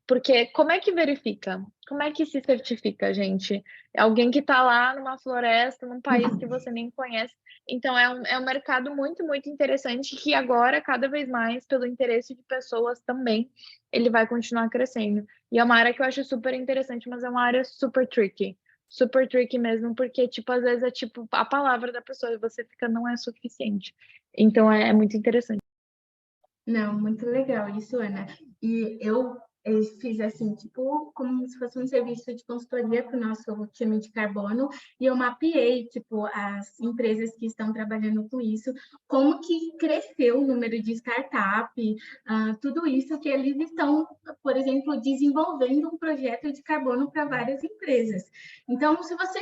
[SPEAKER 1] Porque como é que verifica? Como é que se certifica, gente? É alguém que está lá numa floresta, num país que você nem conhece. Então, é um mercado muito, muito interessante, que agora, cada vez mais, pelo interesse de pessoas também, ele vai continuar crescendo. E é uma área que eu acho super interessante, mas é uma área super tricky. Super tricky mesmo, porque, tipo, às vezes é tipo a palavra da pessoa e você fica, não é suficiente. Então, é muito interessante.
[SPEAKER 2] Não, muito legal isso, Ana. E eu fiz assim, tipo, como se fosse um serviço de consultoria para o nosso time de carbono, e eu mapeei, tipo, as empresas que estão trabalhando com isso, como que cresceu o número de startup, tudo isso que eles estão, por exemplo, desenvolvendo um projeto de carbono para várias empresas. Então, se você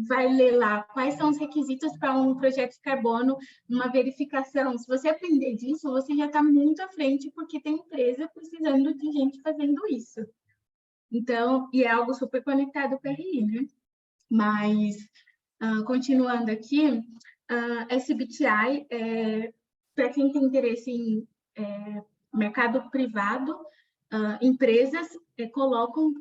[SPEAKER 2] vai ler lá quais são os requisitos para um projeto de carbono, uma verificação, se você aprender disso, você já está muito à frente, porque tem empresa precisando de gente fazendo isso. Então, e é algo super conectado com a RI, né? Mas, continuando aqui, SBTI, para quem tem interesse em mercado privado, empresas colocam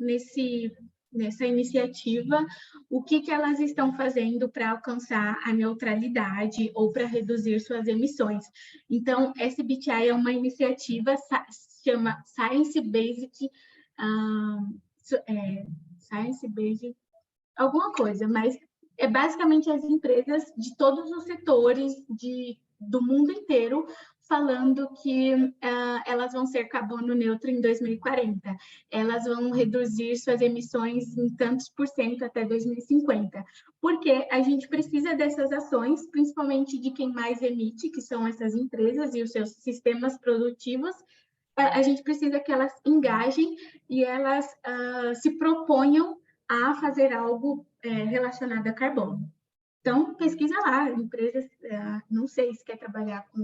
[SPEAKER 2] nessa iniciativa o que elas estão fazendo para alcançar a neutralidade ou para reduzir suas emissões. Então, SBTI é uma iniciativa, se chama Science Based, Science Based, alguma coisa, mas é basicamente as empresas de todos os setores do mundo inteiro falando que elas vão ser carbono neutro em 2040. Elas vão reduzir suas emissões em tantos por cento até 2050. Porque a gente precisa dessas ações, principalmente de quem mais emite, que são essas empresas e os seus sistemas produtivos, a gente precisa que elas engajem e elas se proponham a fazer algo relacionado a carbono. Então, pesquisa lá, empresas, não sei se quer trabalhar com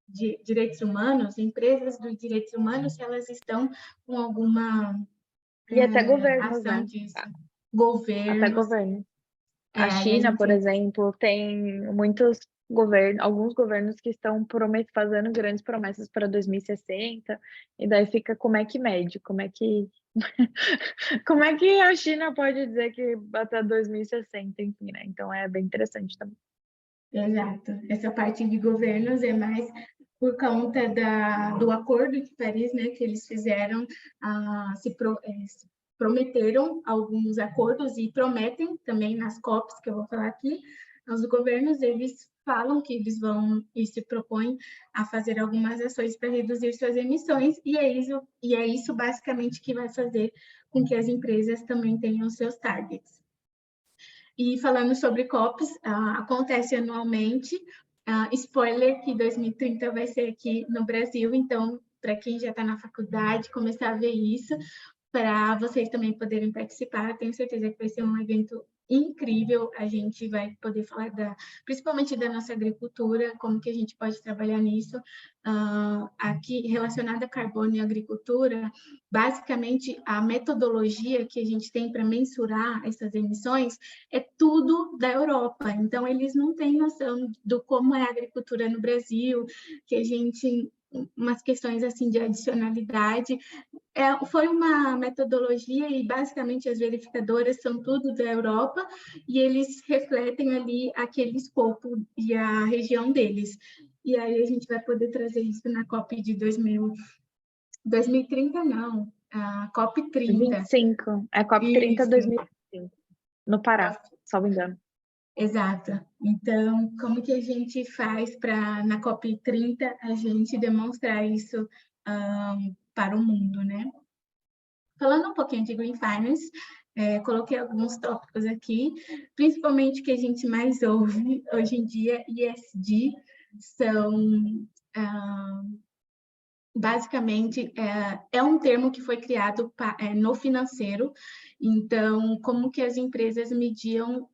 [SPEAKER 2] direitos humanos, empresas dos direitos humanos, se elas estão com alguma
[SPEAKER 1] E até governos,
[SPEAKER 2] ação
[SPEAKER 1] né?
[SPEAKER 2] disso.
[SPEAKER 1] Até
[SPEAKER 2] Governos.
[SPEAKER 1] governos. A
[SPEAKER 2] Aí a
[SPEAKER 1] China, por
[SPEAKER 2] gente...
[SPEAKER 1] exemplo, tem muitos governos, alguns governos que estão fazendo grandes promessas para 2060, e daí fica como é que mede, como é que a China pode dizer que até 2060, enfim, né? Então é bem interessante também.
[SPEAKER 2] Exato. Essa parte de governos é mais por conta do Acordo de Paris, né, que eles fizeram, prometeram alguns acordos e prometem também nas COPs, que eu vou falar aqui, os governos, eles falam que eles vão e se propõem a fazer algumas ações para reduzir suas emissões, e é isso basicamente que vai fazer com que as empresas também tenham seus targets. E falando sobre COPs, acontece anualmente. Spoiler que 2030 vai ser aqui no Brasil, então, para quem já está na faculdade, começar a ver isso, para vocês também poderem participar. Tenho certeza que vai ser um evento incrível. A gente vai poder falar principalmente da nossa agricultura, como que a gente pode trabalhar nisso. Aqui, relacionada a carbono e agricultura, basicamente, a metodologia que a gente tem para mensurar essas emissões é tudo da Europa. Então, eles não têm noção do como é a agricultura no Brasil, que a gente... umas questões assim de adicionalidade. Foi uma metodologia e basicamente as verificadoras são tudo da Europa e eles refletem ali aquele escopo e a região deles. E aí a gente vai poder trazer isso na COP de 2030, não, a COP 30.
[SPEAKER 1] 25, é COP30
[SPEAKER 2] Isso.
[SPEAKER 1] 2025, no Pará, salvo engano.
[SPEAKER 2] Exato. Então, como que a gente faz para, na COP30, a gente demonstrar isso para o mundo, né? Falando um pouquinho de Green Finance, coloquei alguns tópicos aqui, principalmente que a gente mais ouve hoje em dia, ESG, são... basicamente, é um termo que foi criado no financeiro, então, como que as empresas mediam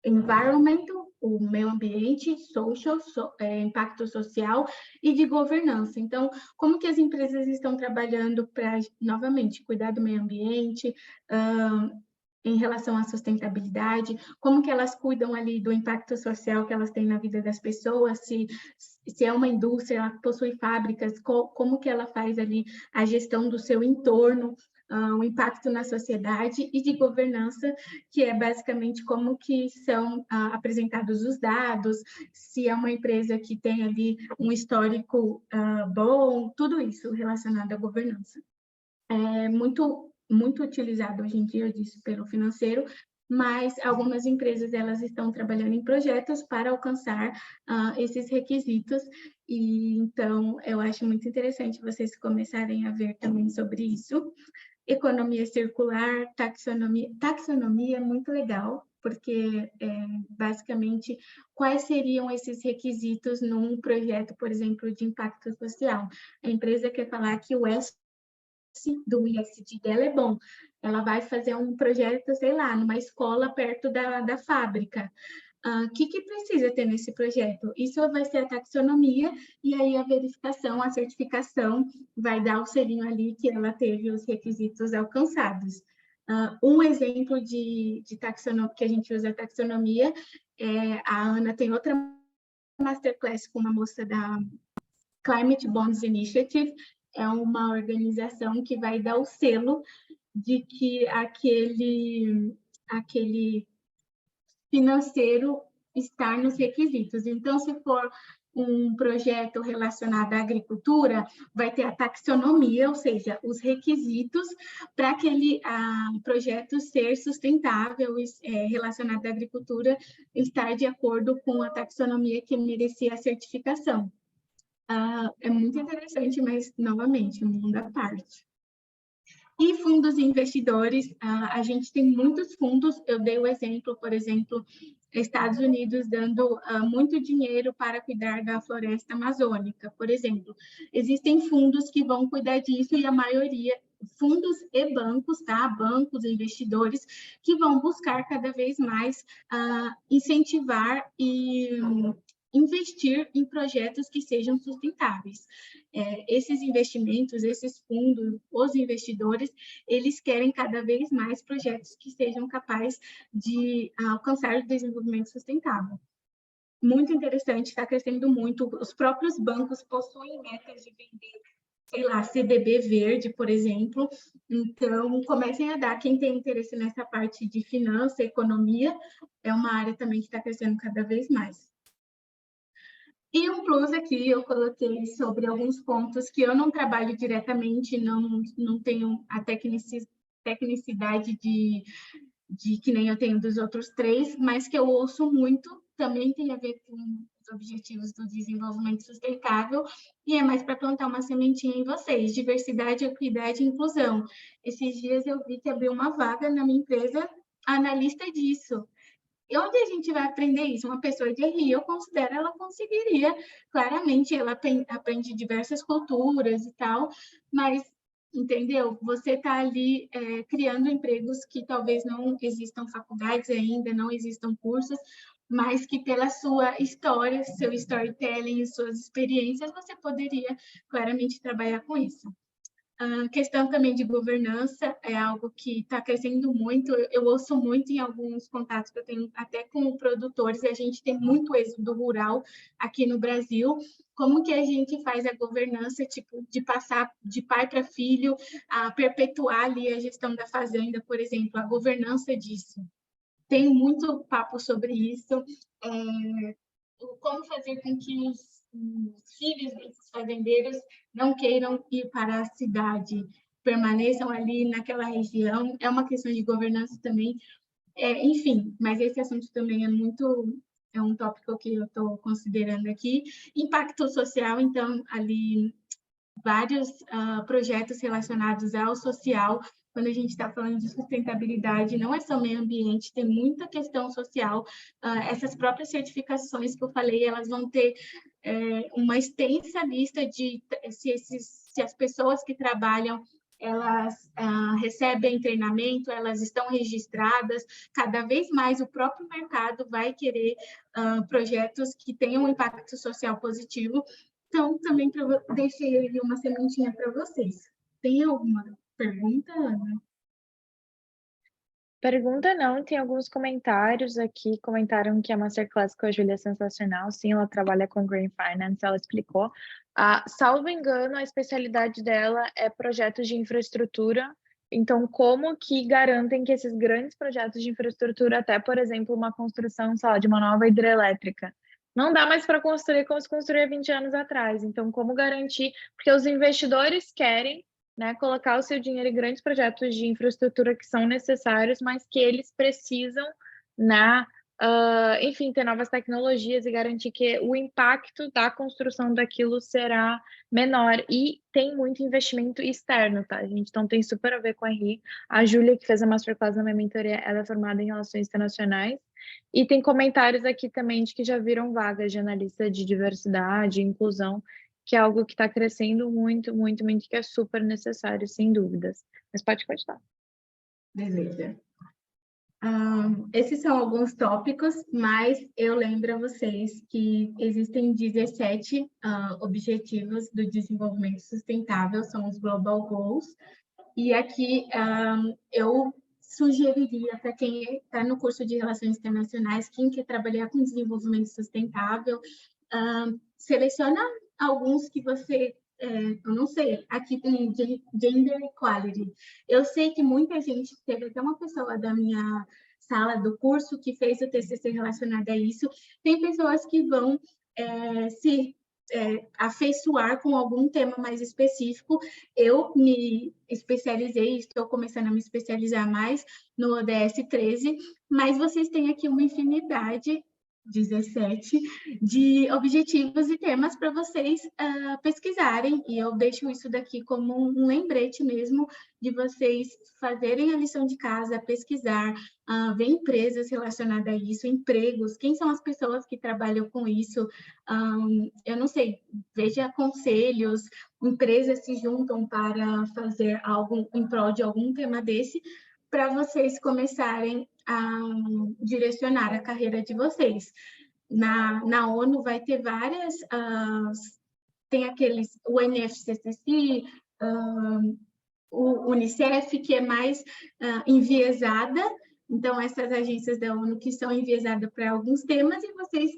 [SPEAKER 2] environmental, o meio ambiente, social, impacto social e de governança. Então, como que as empresas estão trabalhando para, novamente, cuidar do meio ambiente, em relação à sustentabilidade, como que elas cuidam ali do impacto social que elas têm na vida das pessoas, se é uma indústria, ela possui fábricas, como que ela faz ali a gestão do seu entorno, o impacto na sociedade e de governança, que é basicamente como que são apresentados os dados, se é uma empresa que tem ali um histórico bom, tudo isso relacionado à governança. É muito utilizado hoje em dia, eu disse, pelo financeiro, mas algumas empresas elas estão trabalhando em projetos para alcançar esses requisitos, e então eu acho muito interessante vocês começarem a ver também sobre isso. Economia circular, taxonomia é muito legal, porque basicamente quais seriam esses requisitos num projeto, por exemplo, de impacto social. A empresa quer falar que o S do ISD dela é bom. Ela vai fazer um projeto, sei lá, numa escola perto da fábrica. O que precisa ter nesse projeto? Isso vai ser a taxonomia, e aí a verificação, a certificação, vai dar o selinho ali que ela teve os requisitos alcançados. Um exemplo de taxonomia, que a gente usa a taxonomia, a Ana tem outra masterclass com uma moça da Climate Bonds Initiative, é uma organização que vai dar o selo de que aquele financeiro está nos requisitos. Então, se for um projeto relacionado à agricultura, vai ter a taxonomia, ou seja, os requisitos para aquele projeto ser sustentável relacionado à agricultura, estar de acordo com a taxonomia que merecia a certificação. É muito interessante, mas, novamente, um mundo à parte. E fundos investidores, a gente tem muitos fundos, eu dei o exemplo, por exemplo, Estados Unidos dando muito dinheiro para cuidar da floresta amazônica, por exemplo. Existem fundos que vão cuidar disso e a maioria, fundos e bancos, tá? Bancos, investidores, que vão buscar cada vez mais incentivar e investir em projetos que sejam sustentáveis. Esses investimentos, esses fundos, os investidores, eles querem cada vez mais projetos que sejam capazes de alcançar o desenvolvimento sustentável. Muito interessante, está crescendo muito. Os próprios bancos possuem metas de vender, sei lá, CDB verde, por exemplo. Então, comecem a dar. Quem tem interesse nessa parte de finança, economia, é uma área também que está crescendo cada vez mais. E um plus aqui eu coloquei sobre alguns pontos que eu não trabalho diretamente, não tenho a tecnicidade de que nem eu tenho dos outros 3, mas que eu ouço muito, também tem a ver com os objetivos do desenvolvimento sustentável, e é mais para plantar uma sementinha em vocês, diversidade, equidade e inclusão. Esses dias eu vi que abriu uma vaga na minha empresa, analista disso. E onde a gente vai aprender isso? Uma pessoa de RI, eu considero, ela conseguiria, claramente, ela aprende diversas culturas e tal, mas, entendeu? Você está ali criando empregos que talvez não existam faculdades ainda, não existam cursos, mas que pela sua história, seu storytelling, suas experiências, você poderia claramente trabalhar com isso. A questão também de governança é algo que está crescendo muito. Eu ouço muito em alguns contatos que eu tenho até com produtores, a gente tem muito êxodo rural aqui no Brasil. Como que a gente faz a governança, tipo, de passar de pai para filho, a perpetuar ali a gestão da fazenda, por exemplo, a governança disso. Tem muito papo sobre isso. Como fazer com que os filhos desses fazendeiros não queiram ir para a cidade, permaneçam ali naquela região. É uma questão de governança também. Enfim, mas esse assunto também é um tópico que eu estou considerando aqui. Impacto social, então, ali vários projetos relacionados ao social. Quando a gente está falando de sustentabilidade, não é só meio ambiente, tem muita questão social. Essas próprias certificações que eu falei, elas vão ter uma extensa lista de se as pessoas que trabalham elas recebem treinamento, elas estão registradas. Cada vez mais o próprio mercado vai querer projetos que tenham um impacto social positivo. Então, também deixei aí uma sementinha para vocês. Tem alguma pergunta, Ana?
[SPEAKER 1] Pergunta não, tem alguns comentários aqui, comentaram que a Masterclass com a Júlia é sensacional, sim, ela trabalha com Green Finance, ela explicou. Salvo engano, a especialidade dela é projetos de infraestrutura, então como que garantem que esses grandes projetos de infraestrutura, até, por exemplo, uma construção, sei lá, de uma nova hidrelétrica, não dá mais para construir como se construía 20 anos atrás, então como garantir, porque os investidores querem, né, colocar o seu dinheiro em grandes projetos de infraestrutura que são necessários, mas que eles precisam, enfim, ter novas tecnologias e garantir que o impacto da construção daquilo será menor. E tem muito investimento externo, tá, gente? Então tem super a ver com a RI. A Júlia, que fez a Masterclass na minha mentoria, ela é formada em Relações Internacionais. E tem comentários aqui também de que já viram vagas de analista de diversidade e inclusão, que é algo que está crescendo muito, muito, muito, que é super necessário, sem dúvidas. Mas pode continuar.
[SPEAKER 2] Beleza. Esses são alguns tópicos, mas eu lembro a vocês que existem 17 objetivos do desenvolvimento sustentável, são os Global Goals, e aqui eu sugeriria para quem está no curso de Relações Internacionais, quem quer trabalhar com desenvolvimento sustentável, seleciona alguns que você, eu não sei, aqui tem Gender Equality. Eu sei que muita gente, teve até uma pessoa da minha sala do curso que fez o TCC relacionado a isso, tem pessoas que vão se afeiçoar com algum tema mais específico. Eu me especializei, estou começando a me especializar mais no ODS 13, mas vocês têm aqui uma infinidade 17 de objetivos e temas para vocês pesquisarem, e eu deixo isso daqui como um lembrete mesmo de vocês fazerem a lição de casa, pesquisar, ver empresas relacionadas a isso, empregos, quem são as pessoas que trabalham com isso, eu não sei, veja conselhos, empresas se juntam para fazer algo em prol de algum tema desse, para vocês começarem a direcionar a carreira de vocês. Na ONU vai ter várias, tem aqueles, o NFCCC, o Unicef, que é mais enviesada, então essas agências da ONU que são enviesadas para alguns temas, e vocês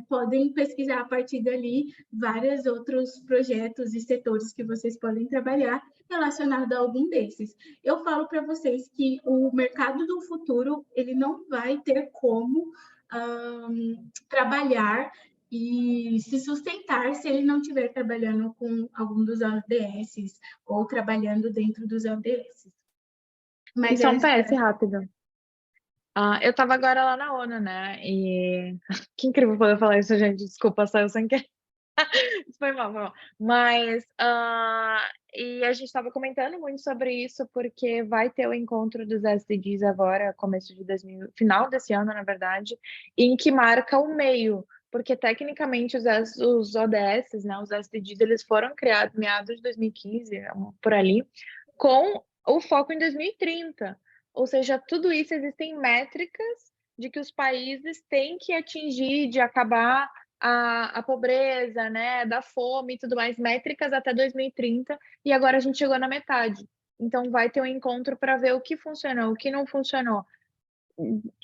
[SPEAKER 2] podem pesquisar a partir dali vários outros projetos e setores que vocês podem trabalhar relacionado a algum desses. Eu falo para vocês que o mercado do futuro ele não vai ter como trabalhar e se sustentar se ele não estiver trabalhando com algum dos ODS ou trabalhando dentro dos ODS.
[SPEAKER 1] E só um PS rápido. Eu estava agora lá na ONU, né? E que incrível poder falar isso, gente. Desculpa, saiu sem querer. Foi mal, foi mal. Mas e a gente estava comentando muito sobre isso, porque vai ter o encontro dos SDGs agora, começo de final desse ano, na verdade, em que marca o meio, porque tecnicamente os ODS, né, os SDGs, eles foram criados meados de 2015, por ali, com o foco em 2030. Ou seja, tudo isso existem métricas de que os países têm que atingir, de acabar a pobreza, né, da fome e tudo mais, métricas até 2030, e agora a gente chegou na metade. Então vai ter um encontro para ver o que funcionou, o que não funcionou.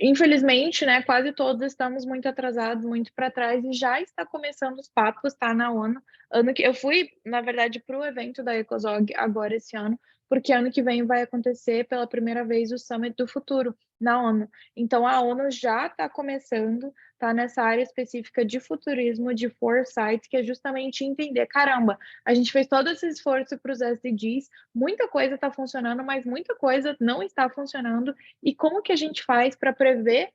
[SPEAKER 1] Infelizmente, né, quase todos estamos muito atrasados, muito para trás, e já está começando os papos, tá, na ONU. Ano que eu fui, na verdade, para o evento da Ecosog agora esse ano, porque ano que vem vai acontecer pela primeira vez o Summit do Futuro na ONU. Então a ONU já está começando, tá nessa área específica de futurismo, de foresight, que é justamente entender, caramba, a gente fez todo esse esforço para os SDGs, muita coisa está funcionando, mas muita coisa não está funcionando, e como que a gente faz para prever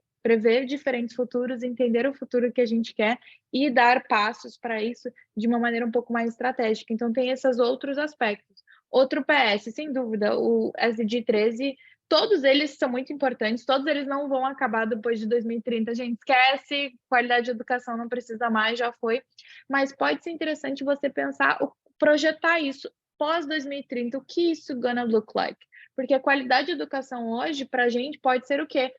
[SPEAKER 1] diferentes futuros, entender o futuro que a gente quer e dar passos para isso de uma maneira um pouco mais estratégica. Então tem esses outros aspectos. Outro PS, sem dúvida, o SDG 13, todos eles são muito importantes, todos eles não vão acabar depois de 2030, gente, esquece, qualidade de educação não precisa mais, já foi, mas pode ser interessante você pensar, projetar isso pós 2030, o que isso gonna look like? Porque a qualidade de educação hoje, para a gente, pode ser o quê?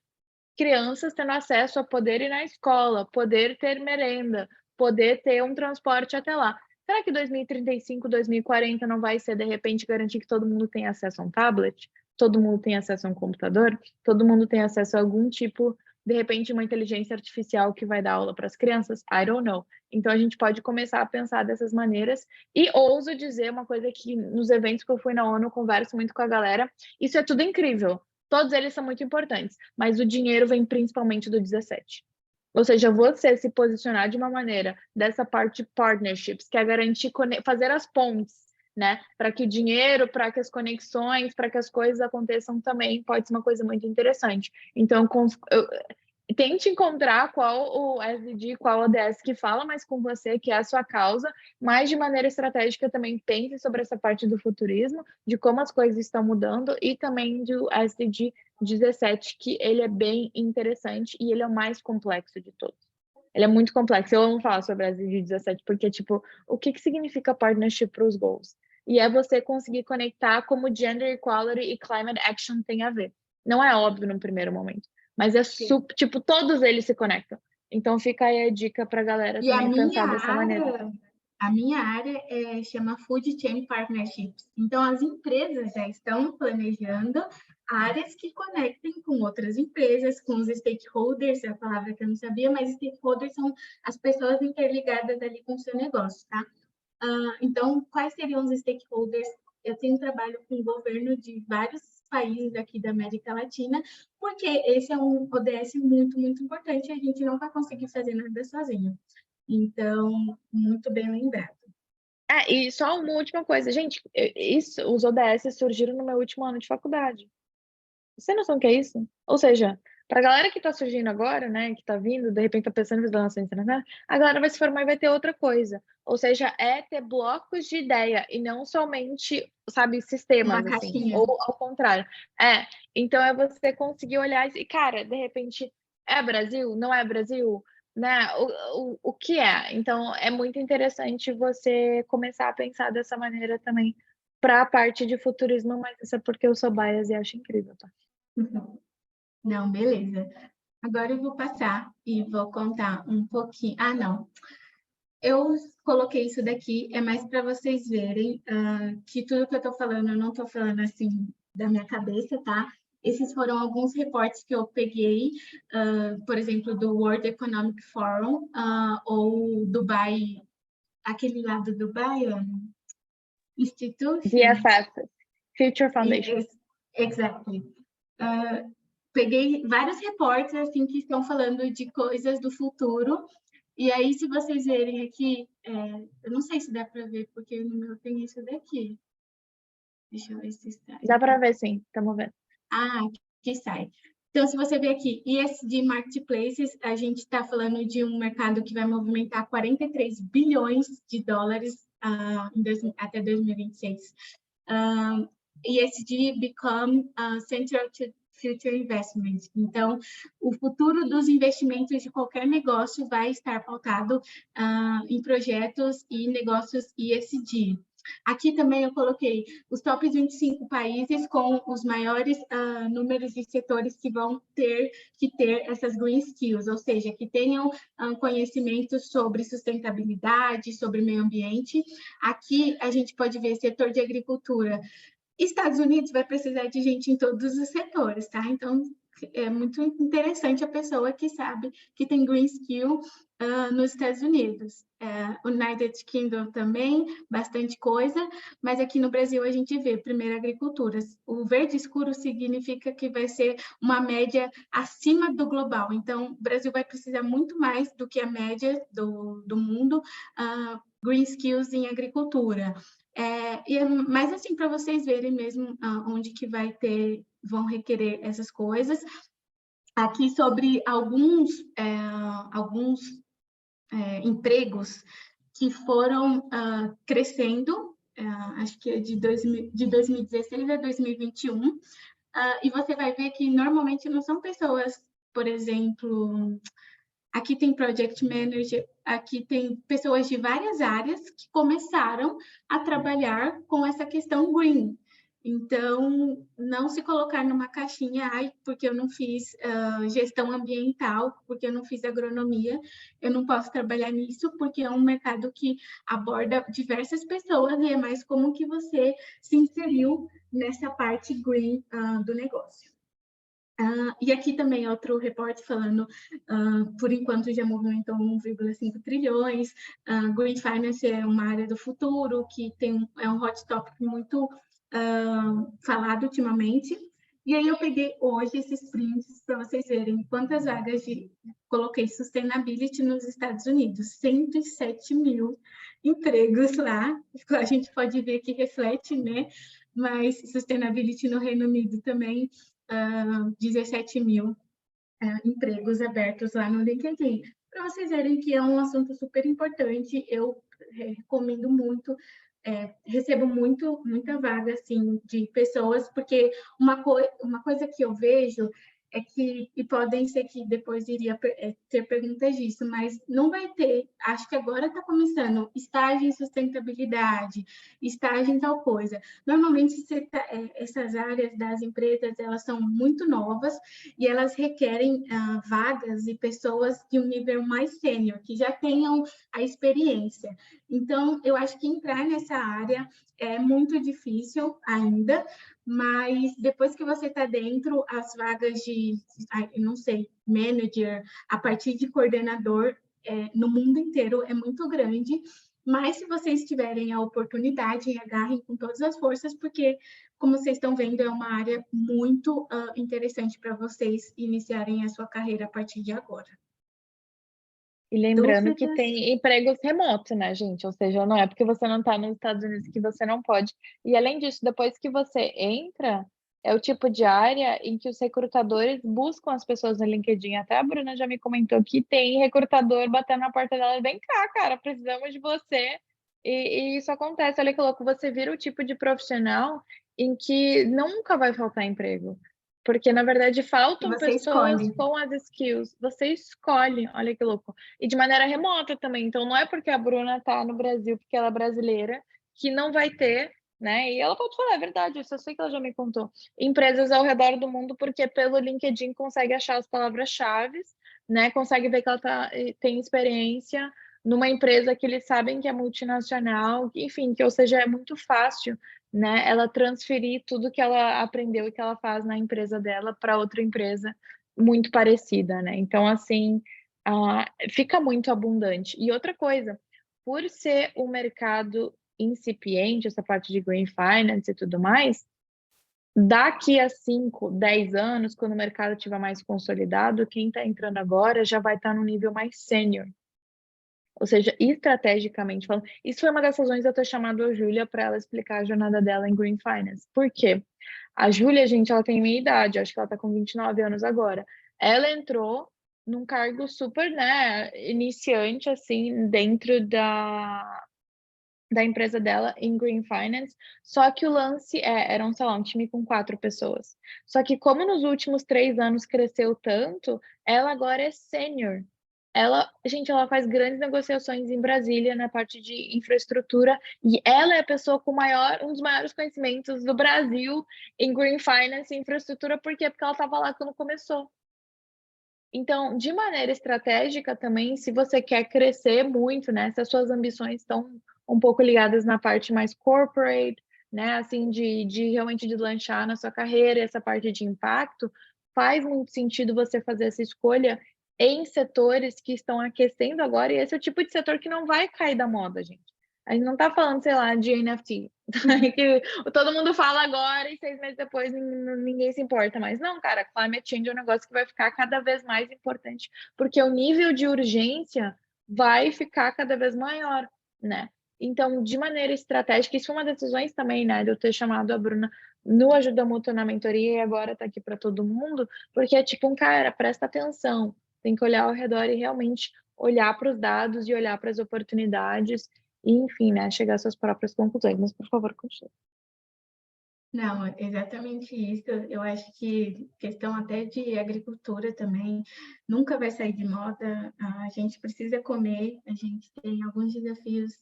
[SPEAKER 1] Crianças tendo acesso a poder ir na escola, poder ter merenda, poder ter um transporte até lá. Será que 2035, 2040 não vai ser, de repente, garantir que todo mundo tem acesso a um tablet? Todo mundo tem acesso a um computador? Todo mundo tem acesso a algum tipo, de repente, uma inteligência artificial que vai dar aula para as crianças? I don't know. Então, a gente pode começar a pensar dessas maneiras. E ouso dizer uma coisa que nos eventos que eu fui na ONU, eu converso muito com a galera, isso é tudo incrível. Todos eles são muito importantes, mas o dinheiro vem principalmente do 17. Ou seja, você se posicionar de uma maneira dessa parte de partnerships, que é garantir fazer as pontes, né? Para que o dinheiro, para que as conexões, para que as coisas aconteçam também, pode ser uma coisa muito interessante. Então, tente encontrar qual o SDG, qual o ODS que fala mais com você, que é a sua causa, mas de maneira estratégica também pense sobre essa parte do futurismo, de como as coisas estão mudando, e também do SDG 17, que ele é bem interessante e ele é o mais complexo de todos. Ele é muito complexo. Eu amo falar sobre o SDG 17, porque, tipo, o que significa partnership para os goals? E é você conseguir conectar como gender equality e climate action tem a ver. Não é óbvio no primeiro momento, mas é tipo, todos eles se conectam. Então fica aí a dica para a galera
[SPEAKER 2] E
[SPEAKER 1] também pensar dessa maneira.
[SPEAKER 2] A minha área chama Food Chain Partnerships. Então, as empresas já estão planejando áreas que conectem com outras empresas, com os stakeholders, é a palavra que eu não sabia, mas stakeholders são as pessoas interligadas ali com o seu negócio, tá? Então, quais seriam os stakeholders? Eu tenho trabalho com o governo de vários países aqui da América Latina, porque esse é um ODS muito, muito importante e a gente não vai conseguir fazer nada sozinho. Então, muito bem lembrado.
[SPEAKER 1] E só uma última coisa, gente, os ODS surgiram no meu último ano de faculdade. Você não sabe o que é isso? Ou seja, Para a galera que está surgindo agora, né, que está vindo, de repente está pensando em fazer relações internacionais, a galera vai se formar e vai ter outra coisa. Ou seja, é ter blocos de ideia e não somente, sabe,
[SPEAKER 2] Uma
[SPEAKER 1] sistemas, assim,
[SPEAKER 2] caixinha.
[SPEAKER 1] ou ao contrário. Então é você conseguir olhar e, cara, de repente, é Brasil? Não é Brasil? Né? O que é? Então é muito interessante você começar a pensar dessa maneira também para a parte de futurismo, mas isso é porque eu sou bias e acho incrível, tá?
[SPEAKER 2] Uhum. Não, beleza. Agora eu vou passar e vou contar um pouquinho. Ah, não. Eu coloquei isso daqui, é mais para vocês verem que tudo que eu estou falando, eu não estou falando assim da minha cabeça, tá? Esses foram alguns reportes que eu peguei, por exemplo, do World Economic Forum, ou Dubai, aquele lá do Dubai, Institution.
[SPEAKER 1] DFF, Future Foundation.
[SPEAKER 2] Exactly. Peguei vários reportes assim que estão falando de coisas do futuro. E aí, se vocês verem aqui, eu não sei se dá para ver, porque no meu tem isso daqui. Deixa eu ver se está.
[SPEAKER 1] Dá para ver, sim, estamos vendo.
[SPEAKER 2] Aqui sai. Então, se você ver aqui, ESG Marketplaces, a gente está falando de um mercado que vai movimentar 43 bilhões de dólares até 2026. ESG become central to future investment. Então, o futuro dos investimentos de qualquer negócio vai estar pautado em projetos e negócios ESG. Aqui também eu coloquei os top 25 países com os maiores números de setores que vão ter que ter essas green skills, ou seja, que tenham conhecimento sobre sustentabilidade, sobre meio ambiente. Aqui a gente pode ver setor de agricultura. Estados Unidos vai precisar de gente em todos os setores, tá? Então, é muito interessante a pessoa que sabe que tem green skill nos Estados Unidos. United Kingdom também, bastante coisa, mas aqui no Brasil a gente vê, primeiro, agricultura. O verde escuro significa que vai ser uma média acima do global. Então, o Brasil vai precisar muito mais do que a média do mundo, green skills em agricultura. Mas assim, para vocês verem mesmo onde que vão requerer essas coisas. Aqui sobre alguns empregos que foram crescendo, acho que é de 2016 a 2021, e você vai ver que normalmente não são pessoas, por exemplo, aqui tem project manager, aqui tem pessoas de várias áreas que começaram a trabalhar com essa questão green. Então, não se colocar numa caixinha, porque eu não fiz gestão ambiental, porque eu não fiz agronomia, eu não posso trabalhar nisso, porque é um mercado que aborda diversas pessoas e é mais como que você se inseriu nessa parte green do negócio. E aqui também outro reporte falando, por enquanto já movimentou 1,5 trilhões, Green Finance é uma área do futuro, que é um hot topic muito falado ultimamente. E aí eu peguei hoje esses prints para vocês verem quantas vagas coloquei Sustainability nos Estados Unidos, 107 mil empregos lá, a gente pode ver que reflete, né? Mas Sustainability no Reino Unido também, 17 mil empregos abertos lá no LinkedIn. Para vocês verem que é um assunto super importante, eu recomendo muito, recebo muita vaga assim, de pessoas, porque uma coisa que eu vejo é que, e podem ser que depois iria ter perguntas disso, mas não vai ter, acho que agora está começando, estágio em sustentabilidade, estágio em tal coisa. Normalmente, essas áreas das empresas, elas são muito novas e elas requerem vagas e pessoas de um nível mais sênior, que já tenham a experiência. Então, eu acho que entrar nessa área é muito difícil ainda, mas depois que você está dentro, as vagas de, não sei, manager, a partir de coordenador, no mundo inteiro é muito grande, mas se vocês tiverem a oportunidade, agarrem com todas as forças, porque, como vocês estão vendo, é uma área muito interessante para vocês iniciarem a sua carreira a partir de agora.
[SPEAKER 1] E lembrando que tem empregos remotos, né, gente? Ou seja, não é porque você não está nos Estados Unidos que você não pode. E além disso, depois que você entra, é o tipo de área em que os recrutadores buscam as pessoas no LinkedIn. Até a Bruna já me comentou que tem recrutador batendo na porta dela, vem cá, cara, precisamos de você. E isso acontece, olha que louco, você vira o tipo de profissional em que nunca vai faltar emprego. Porque, na verdade,
[SPEAKER 2] E
[SPEAKER 1] faltam
[SPEAKER 2] você
[SPEAKER 1] pessoas
[SPEAKER 2] escolhe.
[SPEAKER 1] com as skills. Você escolhe, olha que louco. E de maneira remota também. Então, não é porque a Bruna está no Brasil, porque ela é brasileira, que não vai ter, né? E ela pode falar, é verdade, isso eu sei que ela já me contou. Empresas ao redor do mundo, porque pelo LinkedIn consegue achar as palavras-chave, né? Consegue ver que ela tem experiência numa empresa que eles sabem que é multinacional, enfim, que ou seja, é muito fácil, né, ela transferir tudo que ela aprendeu e que ela faz na empresa dela para outra empresa muito parecida, né? Então, assim, fica muito abundante. E outra coisa, por ser um mercado incipiente, essa parte de green finance e tudo mais, daqui a 5, 10 anos, quando o mercado estiver mais consolidado, quem está entrando agora já vai estar no nível mais sênior. Ou seja, estrategicamente falando, isso foi uma das razões de eu ter chamado a Júlia para ela explicar a jornada dela em Green Finance. Por quê? A Júlia, gente, ela tem minha idade, acho que ela está com 29 anos agora. Ela entrou num cargo super, né, iniciante, assim, dentro da empresa dela em Green Finance, só que o lance era sei lá, um time com 4 pessoas. Só que como nos últimos 3 anos cresceu tanto, ela agora é sênior. Gente, ela faz grandes negociações em Brasília na parte de infraestrutura e ela é a pessoa com um dos maiores conhecimentos do Brasil em Green Finance e infraestrutura, por quê? Porque ela estava lá quando começou. Então, de maneira estratégica também, se você quer crescer muito, né, se as suas ambições estão um pouco ligadas na parte mais corporate, né, assim, de realmente deslanchar na sua carreira, essa parte de impacto, faz muito sentido você fazer essa escolha em setores que estão aquecendo agora, e esse é o tipo de setor que não vai cair da moda, gente. A gente não está falando, sei lá, de NFT, que todo mundo fala agora e 6 meses depois ninguém se importa mais. Não, cara, climate change é um negócio que vai ficar cada vez mais importante, porque o nível de urgência vai ficar cada vez maior, né? Então, de maneira estratégica, isso foi uma das decisões também, né, de eu ter chamado a Bruna no Ajuda Mútua na mentoria e agora tá aqui para todo mundo, porque é tipo um cara, presta atenção, tem que olhar ao redor e realmente olhar para os dados e olhar para as oportunidades e, enfim, né, chegar às suas próprias conclusões. Mas, por favor, continue.
[SPEAKER 2] Não, é exatamente isso. Eu acho que questão até de agricultura também nunca vai sair de moda. A gente precisa comer, a gente tem alguns desafios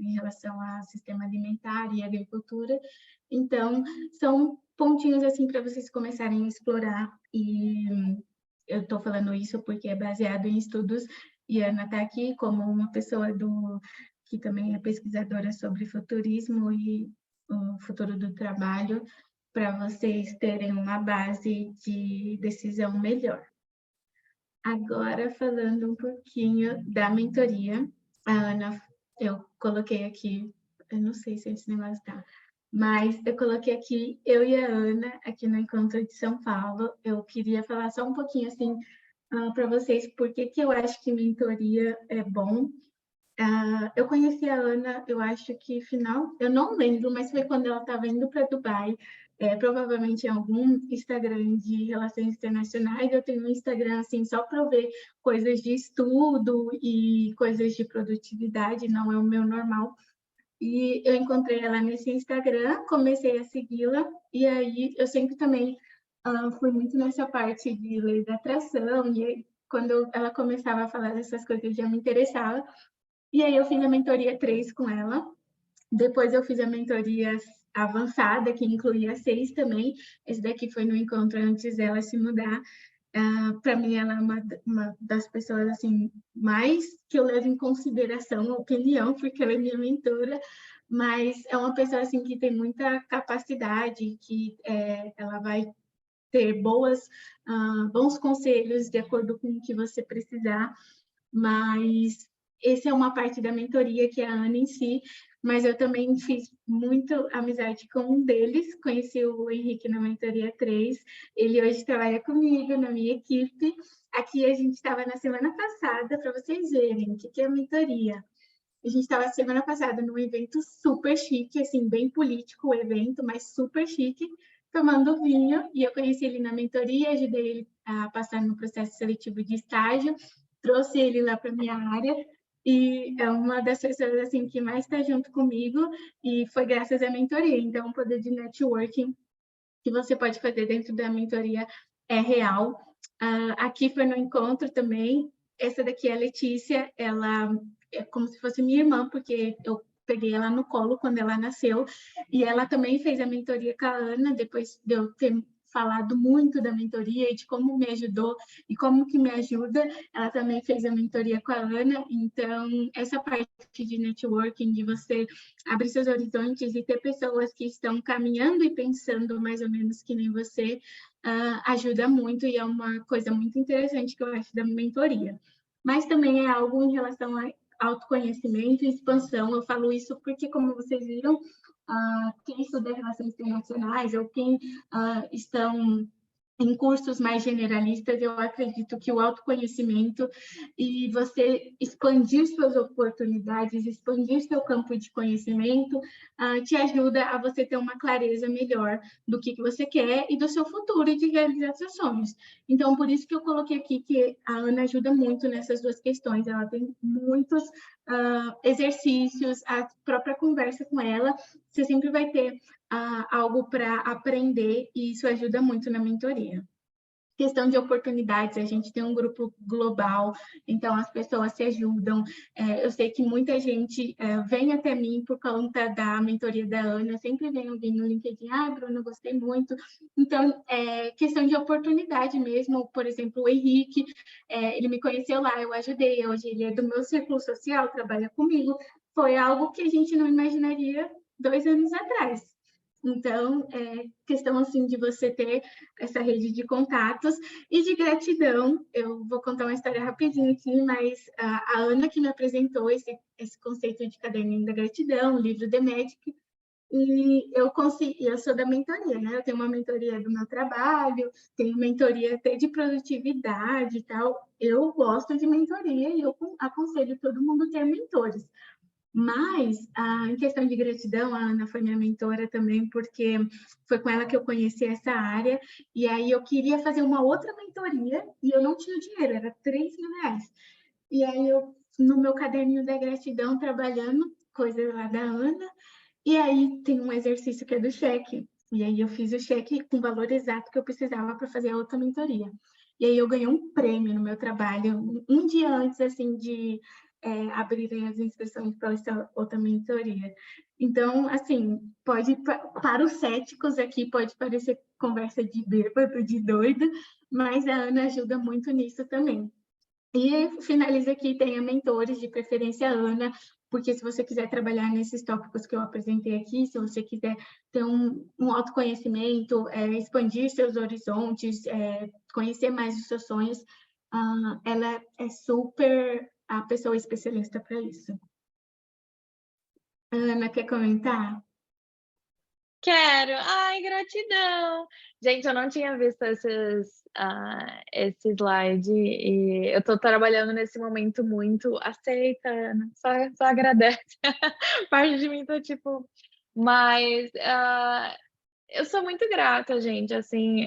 [SPEAKER 2] em relação ao sistema alimentar e agricultura. Então, são pontinhos assim para vocês começarem a explorar. E eu estou falando isso porque é baseado em estudos e a Ana está aqui como uma pessoa que também é pesquisadora sobre futurismo e o futuro do trabalho, para vocês terem uma base de decisão melhor. Agora, falando um pouquinho da mentoria, a Ana, eu coloquei aqui, eu não sei se esse negócio está, mas eu coloquei aqui, eu e a Ana, aqui no Encontro de São Paulo. Eu queria falar só um pouquinho, assim, para vocês, por que eu acho que mentoria é bom. Eu conheci a Ana, eu acho que final, eu não lembro, mas foi quando ela estava indo para Dubai, provavelmente em algum Instagram de relações internacionais. Eu tenho um Instagram assim só para eu ver coisas de estudo e coisas de produtividade, não é o meu normal. E eu encontrei ela nesse Instagram, comecei a segui-la, e aí eu sempre também fui muito nessa parte de lei da atração, e aí, quando ela começava a falar dessas coisas, já me interessava. E aí eu fiz a mentoria 3 com ela. Depois eu fiz a mentoria avançada, que incluía 6 também. Esse daqui foi no encontro antes dela se mudar. Para mim, ela é uma das pessoas assim mais que eu levo em consideração a opinião, porque ela é minha mentora, mas é uma pessoa assim que tem muita capacidade, que ela vai ter bons conselhos de acordo com o que você precisar, mas essa é uma parte da mentoria que é a Ana em si, mas eu também fiz muito amizade com um deles, conheci o Henrique na mentoria 3, ele hoje trabalha comigo na minha equipe. Aqui a gente estava na semana passada, para vocês verem o que é a mentoria. A gente estava semana passada num evento super chique, assim, bem político o evento, mas super chique. tomando vinho, e eu conheci ele na mentoria, ajudei ele a passar no processo seletivo de estágio, trouxe ele lá para minha área, e é uma das pessoas assim que mais está junto comigo, e foi graças à mentoria. Então, o poder de networking que você pode fazer dentro da mentoria é real. Aqui foi no encontro também. Essa daqui é a Letícia, ela é como se fosse minha irmã, porque eu peguei ela no colo quando ela nasceu, e ela também fez a mentoria com a Ana, depois de eu ter falado muito da mentoria e de como me ajudou e como que me ajuda, ela também fez a mentoria com a Ana. Então, essa parte de networking, de você abrir seus horizontes e ter pessoas que estão caminhando e pensando mais ou menos que nem você, ajuda muito, e é uma coisa muito interessante que eu acho da mentoria. Mas também é algo em relação a autoconhecimento e expansão. Eu falo isso porque, como vocês viram, quem estuda relações internacionais ou quem estão em cursos mais generalistas, eu acredito que o autoconhecimento e você expandir suas oportunidades, expandir seu campo de conhecimento, te ajuda a você ter uma clareza melhor do que você quer e do seu futuro e de realizar seus sonhos. Então, por isso que eu coloquei aqui que a Ana ajuda muito nessas duas questões. Ela tem muitos exercícios, a própria conversa com ela, você sempre vai ter algo para aprender, e isso ajuda muito na mentoria. Questão de oportunidades, a gente tem um grupo global, então as pessoas se ajudam. Eu sei que muita gente vem até mim por conta da mentoria da Ana, sempre vem alguém no LinkedIn, Bruno, gostei muito. Então, questão de oportunidade mesmo, por exemplo, o Henrique, ele me conheceu lá, eu ajudei, hoje ele é do meu círculo social, trabalha comigo, foi algo que a gente não imaginaria 2 anos atrás. Então, questão assim de você ter essa rede de contatos e de gratidão. Eu vou contar uma história rapidinho aqui, mas a Ana que me apresentou esse conceito de caderninho da gratidão, o livro The Magic, e eu sou da mentoria, né? Eu tenho uma mentoria do meu trabalho, tenho mentoria até de produtividade e tal. Eu gosto de mentoria e eu aconselho todo mundo a ter mentores. Mas, em questão de gratidão, a Ana foi minha mentora também, porque foi com ela que eu conheci essa área, e aí eu queria fazer uma outra mentoria, e eu não tinha dinheiro, era R$ 3.000. E aí eu, no meu caderninho da gratidão, trabalhando, coisa lá da Ana, e aí tem um exercício que é do cheque, e aí eu fiz o cheque com o valor exato que eu precisava para fazer a outra mentoria. E aí eu ganhei um prêmio no meu trabalho, um dia antes, assim, de abrirem as inscrições para essa outra mentoria. Então, assim, para os céticos aqui, pode parecer conversa de bêbado, de doida, mas a Ana ajuda muito nisso também. E finaliza aqui, tenha mentores, de preferência a Ana, porque se você quiser trabalhar nesses tópicos que eu apresentei aqui, se você quiser ter um autoconhecimento, expandir seus horizontes, conhecer mais os seus sonhos, ela é super a pessoa especialista para isso. Ana, quer comentar?
[SPEAKER 1] Quero. Ai, gratidão. Gente, eu não tinha visto esse slide e eu tô trabalhando nesse momento muito. Aceita, Ana, só agradece. Parte de mim tá tipo. Mas eu sou muito grata, gente. Assim,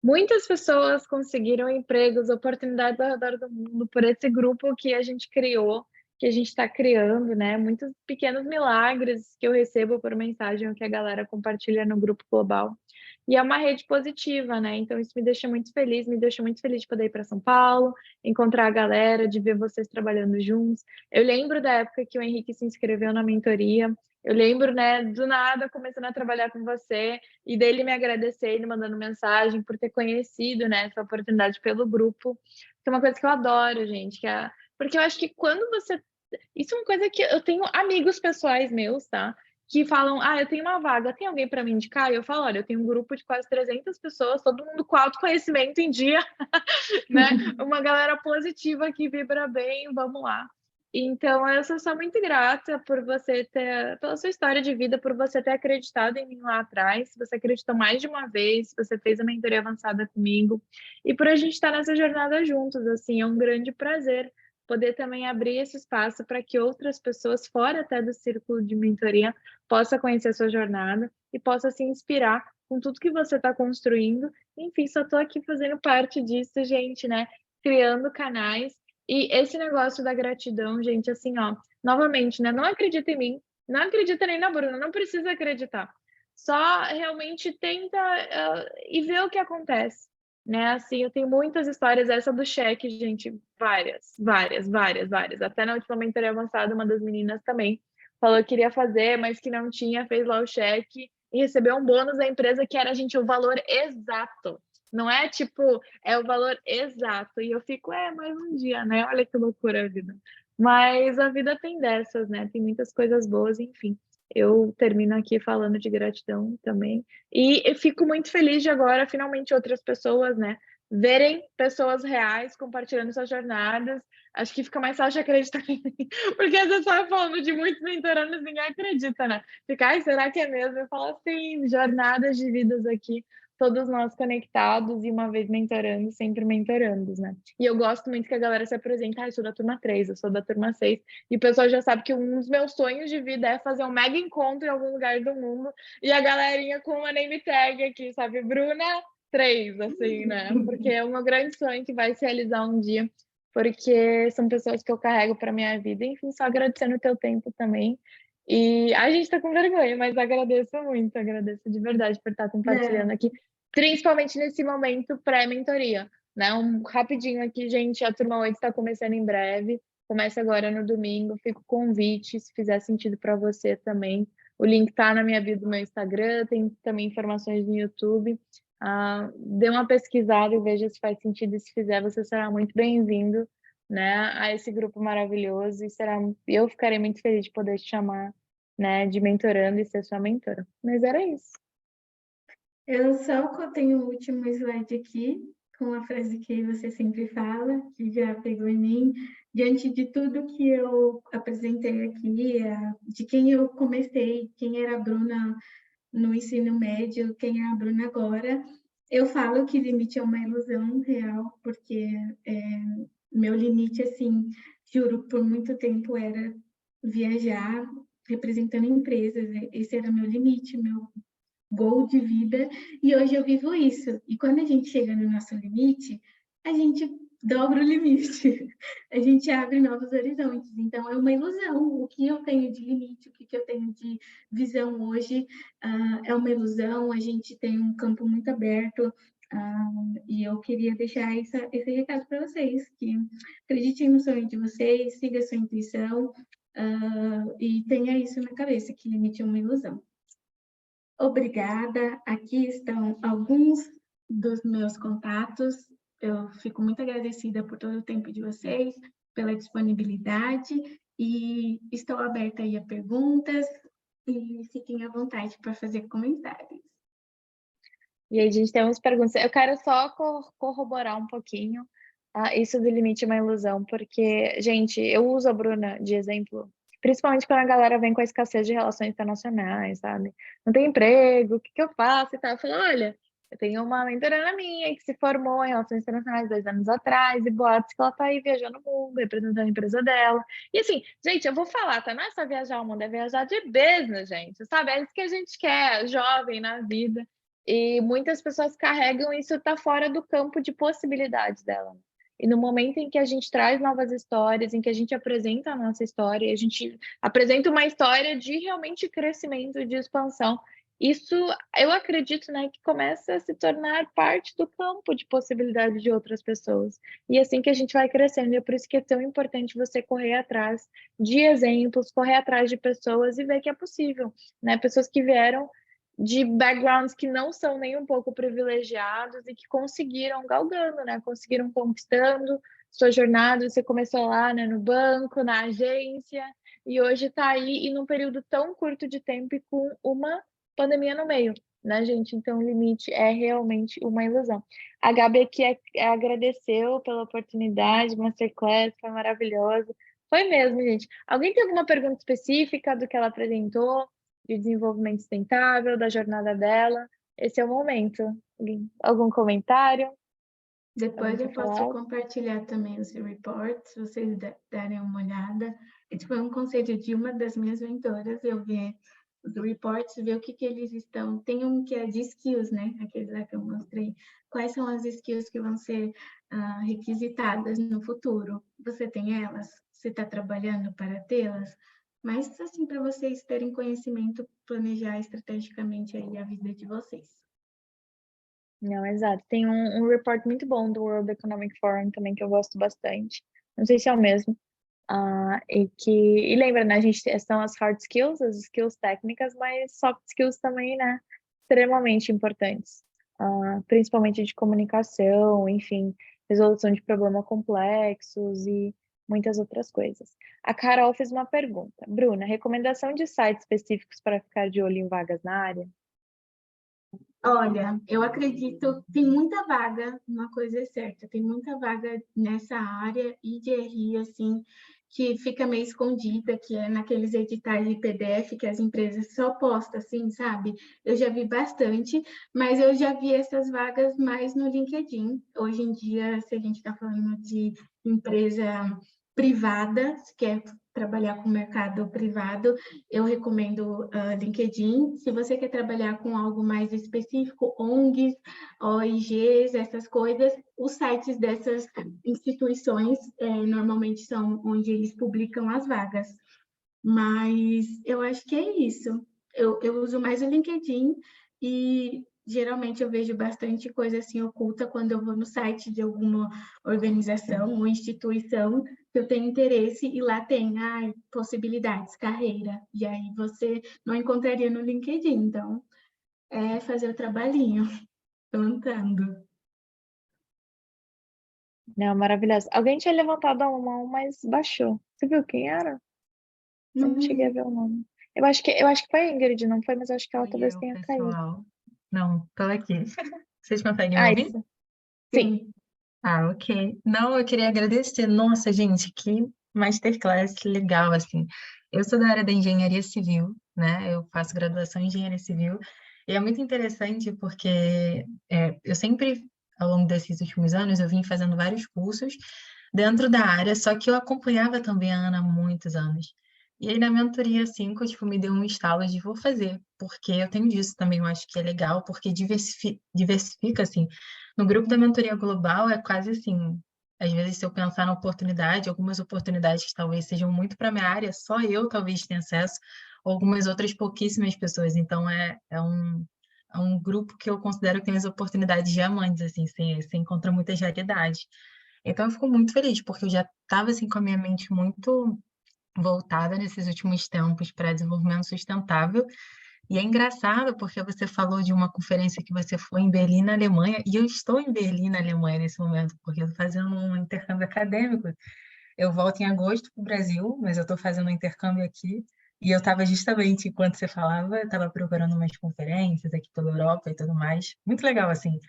[SPEAKER 1] muitas pessoas conseguiram empregos, oportunidades ao redor do mundo por esse grupo que a gente criou, que a gente está criando, né? Muitos pequenos milagres que eu recebo por mensagem que a galera compartilha no grupo global. E é uma rede positiva, né? Então isso me deixa muito feliz, me deixa muito feliz de poder ir para São Paulo, encontrar a galera, de ver vocês trabalhando juntos. Eu lembro da época que o Henrique se inscreveu na mentoria. Eu lembro, né, do nada começando a trabalhar com você e dele me agradecer, ele mandando mensagem por ter conhecido, né, essa oportunidade pelo grupo, que é uma coisa que eu adoro, gente, porque eu acho que quando você... Isso é uma coisa que eu tenho amigos pessoais meus, tá? Que falam, eu tenho uma vaga, tem alguém para me indicar? E eu falo, olha, eu tenho um grupo de quase 300 pessoas, todo mundo com autoconhecimento em dia, né? Uma galera positiva que vibra bem, vamos lá. Então, eu sou muito grata por você pela sua história de vida, por você ter acreditado em mim lá atrás, você acreditou mais de uma vez, você fez a mentoria avançada comigo, e por a gente estar nessa jornada juntos, assim, é um grande prazer poder também abrir esse espaço para que outras pessoas, fora até do círculo de mentoria, possam conhecer a sua jornada e possam se inspirar com tudo que você está construindo. Enfim, só estou aqui fazendo parte disso, gente, né? Criando canais. E esse negócio da gratidão, gente, assim, ó, novamente, né? Não acredita em mim, não acredita nem na Bruna, não precisa acreditar. Só realmente tenta e vê o que acontece, né? Assim, eu tenho muitas histórias, essa do cheque, gente, várias, várias, várias, várias. Até na última mentoria avançada, uma das meninas também falou que queria fazer, mas que não tinha, fez lá o cheque e recebeu um bônus da empresa que era, gente, o valor exato. Não é tipo, é o valor exato. E eu fico, mais um dia, né? Olha que loucura a vida. Mas a vida tem dessas, né? Tem muitas coisas boas, enfim. Eu termino aqui falando de gratidão também. E eu fico muito feliz de agora, finalmente, outras pessoas, né? Verem pessoas reais compartilhando suas jornadas. Acho que fica mais fácil acreditar em mim. Porque às vezes eu falando de muitos mentorandos, ninguém acredita, né? Fica, ai, será que é mesmo? Eu falo assim, jornadas de vidas aqui, todos nós conectados e uma vez mentorando, sempre mentorando, né? E eu gosto muito que a galera se apresenta, eu sou da turma 3, eu sou da turma 6, e o pessoal já sabe que um dos meus sonhos de vida é fazer um mega encontro em algum lugar do mundo, e a galerinha com uma name tag aqui, sabe? Bruna 3, assim, né? Porque é um grande sonho que vai se realizar um dia, porque são pessoas que eu carrego para minha vida. Enfim, só agradecendo o teu tempo também. E a gente tá com vergonha, mas agradeço de verdade por estar compartilhando
[SPEAKER 2] Não,
[SPEAKER 1] aqui, principalmente nesse momento pré-mentoria, né? Um rapidinho aqui, gente, a turma 8 está começando em breve, começa agora no domingo, fica o convite, se fizer sentido para você também. O link tá na minha bio do meu Instagram, tem também informações no YouTube. Dê uma pesquisada e veja se faz sentido, e se fizer, você será muito bem-vindo, né, a esse grupo maravilhoso, e eu ficarei muito feliz de poder te chamar, né, de mentorando e ser sua mentora. Mas era isso.
[SPEAKER 2] eu só tenho o último slide aqui, com a frase que você sempre fala, que já pegou em mim. Diante de tudo que eu apresentei aqui, de quem eu comecei, quem era a Bruna no ensino médio, quem é a Bruna agora, eu falo que limite é uma ilusão real, porque meu limite, assim, juro, por muito tempo era viajar representando empresas. Esse era meu limite, meu gol de vida, e hoje eu vivo isso. E quando a gente chega no nosso limite, a gente dobra o limite, a gente abre novos horizontes. Então, é uma ilusão. O que eu tenho de limite, o que eu tenho de visão hoje, é uma ilusão. A gente tem um campo muito aberto, e eu queria deixar esse recado para vocês, que acreditem no sonho de vocês, siga a sua intuição, e tenha isso na cabeça, que limite é uma ilusão. Obrigada. Aqui estão alguns dos meus contatos. Eu fico muito agradecida por todo o tempo de vocês, pela disponibilidade, e estou aberta aí a perguntas, e fiquem à vontade para fazer comentários.
[SPEAKER 1] E aí a gente tem umas perguntas. Eu quero só corroborar um pouquinho, isso do limite é uma ilusão, porque, gente, eu uso a Bruna de exemplo, principalmente quando a galera vem com a escassez de relações internacionais, sabe? Não tem emprego, o que que eu faço e tal. Eu falo, olha, eu tenho uma mentorana minha que se formou em relações internacionais 2 anos atrás, e boatos que ela tá aí viajando o mundo, representando a empresa dela. E assim, gente, eu vou falar, tá? Não é só viajar o mundo, é viajar de business, gente, sabe? É isso que a gente quer, jovem na vida. E muitas pessoas carregam isso, tá fora do campo de possibilidades dela. E no momento em que a gente traz novas histórias, em que a gente apresenta a nossa história, a gente apresenta uma história de realmente crescimento, de expansão, isso eu acredito, né, que começa a se tornar parte do campo de possibilidade de outras pessoas. E é assim que a gente vai crescendo, e é por isso que é tão importante você correr atrás de exemplos, correr atrás de pessoas e ver que é possível, né? Pessoas que vieram de backgrounds que não são nem um pouco privilegiados e que conseguiram galgando, né? Conseguiram conquistando sua jornada. Você começou lá, né, no banco, na agência, e hoje está aí e num período tão curto de tempo e com uma pandemia no meio, né, gente? Então, o limite é realmente uma ilusão. A Gabi aqui agradeceu pela oportunidade, Masterclass, foi maravilhoso. Foi mesmo, gente. Alguém tem alguma pergunta específica do que ela apresentou? De desenvolvimento sustentável, da jornada dela. Esse é o momento. Algum comentário?
[SPEAKER 2] Depois eu posso compartilhar também os reports, se vocês darem uma olhada. Esse foi um conselho de uma das minhas mentoras, eu ver os reports, ver o que eles estão... Tem um que é de skills, né? Aquele lá que eu mostrei. Quais são as skills que vão ser requisitadas no futuro? Você tem elas? Você está trabalhando para tê-las? Mas, assim, para vocês terem conhecimento, planejar estrategicamente aí a vida de vocês.
[SPEAKER 1] Não, exato. Tem um report muito bom do World Economic Forum também, que eu gosto bastante. Não sei se é o mesmo. E lembra, né, a gente são as hard skills, as skills técnicas, mas soft skills também, né, extremamente importantes. Principalmente de comunicação, enfim, resolução de problemas complexos e muitas outras coisas. A Carol fez uma pergunta. Bruna, recomendação de sites específicos para ficar de olho em vagas na área?
[SPEAKER 2] Olha, eu acredito que tem muita vaga, uma coisa é certa, tem muita vaga nessa área e de RI, assim, que fica meio escondida, que é naqueles editais de PDF que as empresas só postam, assim, sabe? Eu já vi bastante, mas eu já vi essas vagas mais no LinkedIn. Hoje em dia, se a gente está falando de empresa privada, se quer trabalhar com o mercado privado, eu recomendo LinkedIn. Se você quer trabalhar com algo mais específico, ONGs, OIGs, essas coisas, os sites dessas instituições normalmente são onde eles publicam as vagas. Mas eu acho que é isso. Eu uso mais o LinkedIn e geralmente eu vejo bastante coisa assim oculta quando eu vou no site de alguma organização ou instituição que eu tenho interesse e lá tem possibilidades, carreira. E aí você não encontraria no LinkedIn. Então, é fazer o trabalhinho, plantando.
[SPEAKER 1] Não, maravilhoso. Alguém tinha levantado a mão, mas baixou. Você viu quem era? Eu não cheguei a ver o nome. Eu acho que foi a Ingrid, não foi, mas eu acho que ela
[SPEAKER 3] Oi,
[SPEAKER 1] talvez
[SPEAKER 3] eu,
[SPEAKER 1] tenha caído.
[SPEAKER 3] pessoal. Não, tô aqui. Vocês conseguem me
[SPEAKER 1] Ah,
[SPEAKER 3] ouvir?
[SPEAKER 1] isso. Sim.
[SPEAKER 2] Sim.
[SPEAKER 3] Ah, ok. Não, eu queria agradecer. Nossa, gente, que masterclass legal, assim. Eu sou da área da engenharia civil, né? Eu faço graduação em engenharia civil. E é muito interessante porque eu sempre, ao longo desses últimos anos, eu vim fazendo vários cursos dentro da área, só que eu acompanhava também a Ana há muitos anos. E aí, na mentoria 5 tipo, me deu um estalo de vou fazer, porque eu tenho disso também, eu acho que é legal, porque diversifica, assim, no grupo da mentoria global é quase assim, às vezes se eu pensar na oportunidade, algumas oportunidades que talvez sejam muito para minha área, só eu talvez tenha acesso, ou algumas outras pouquíssimas pessoas. Então é um grupo que eu considero que tem as oportunidades diamantes, assim, você encontra muitas raridades. Então eu fico muito feliz, porque eu já estava assim com a minha mente muito voltada nesses últimos tempos para desenvolvimento sustentável. E é engraçado porque você falou de uma conferência que você foi em Berlim, na Alemanha, e eu estou em Berlim, na Alemanha, nesse momento, porque eu estou fazendo um intercâmbio acadêmico. Eu volto em agosto para o Brasil, mas eu estou fazendo um intercâmbio aqui. E eu estava justamente, enquanto você falava, eu estava procurando umas conferências aqui pela Europa e tudo mais. Muito legal, assim.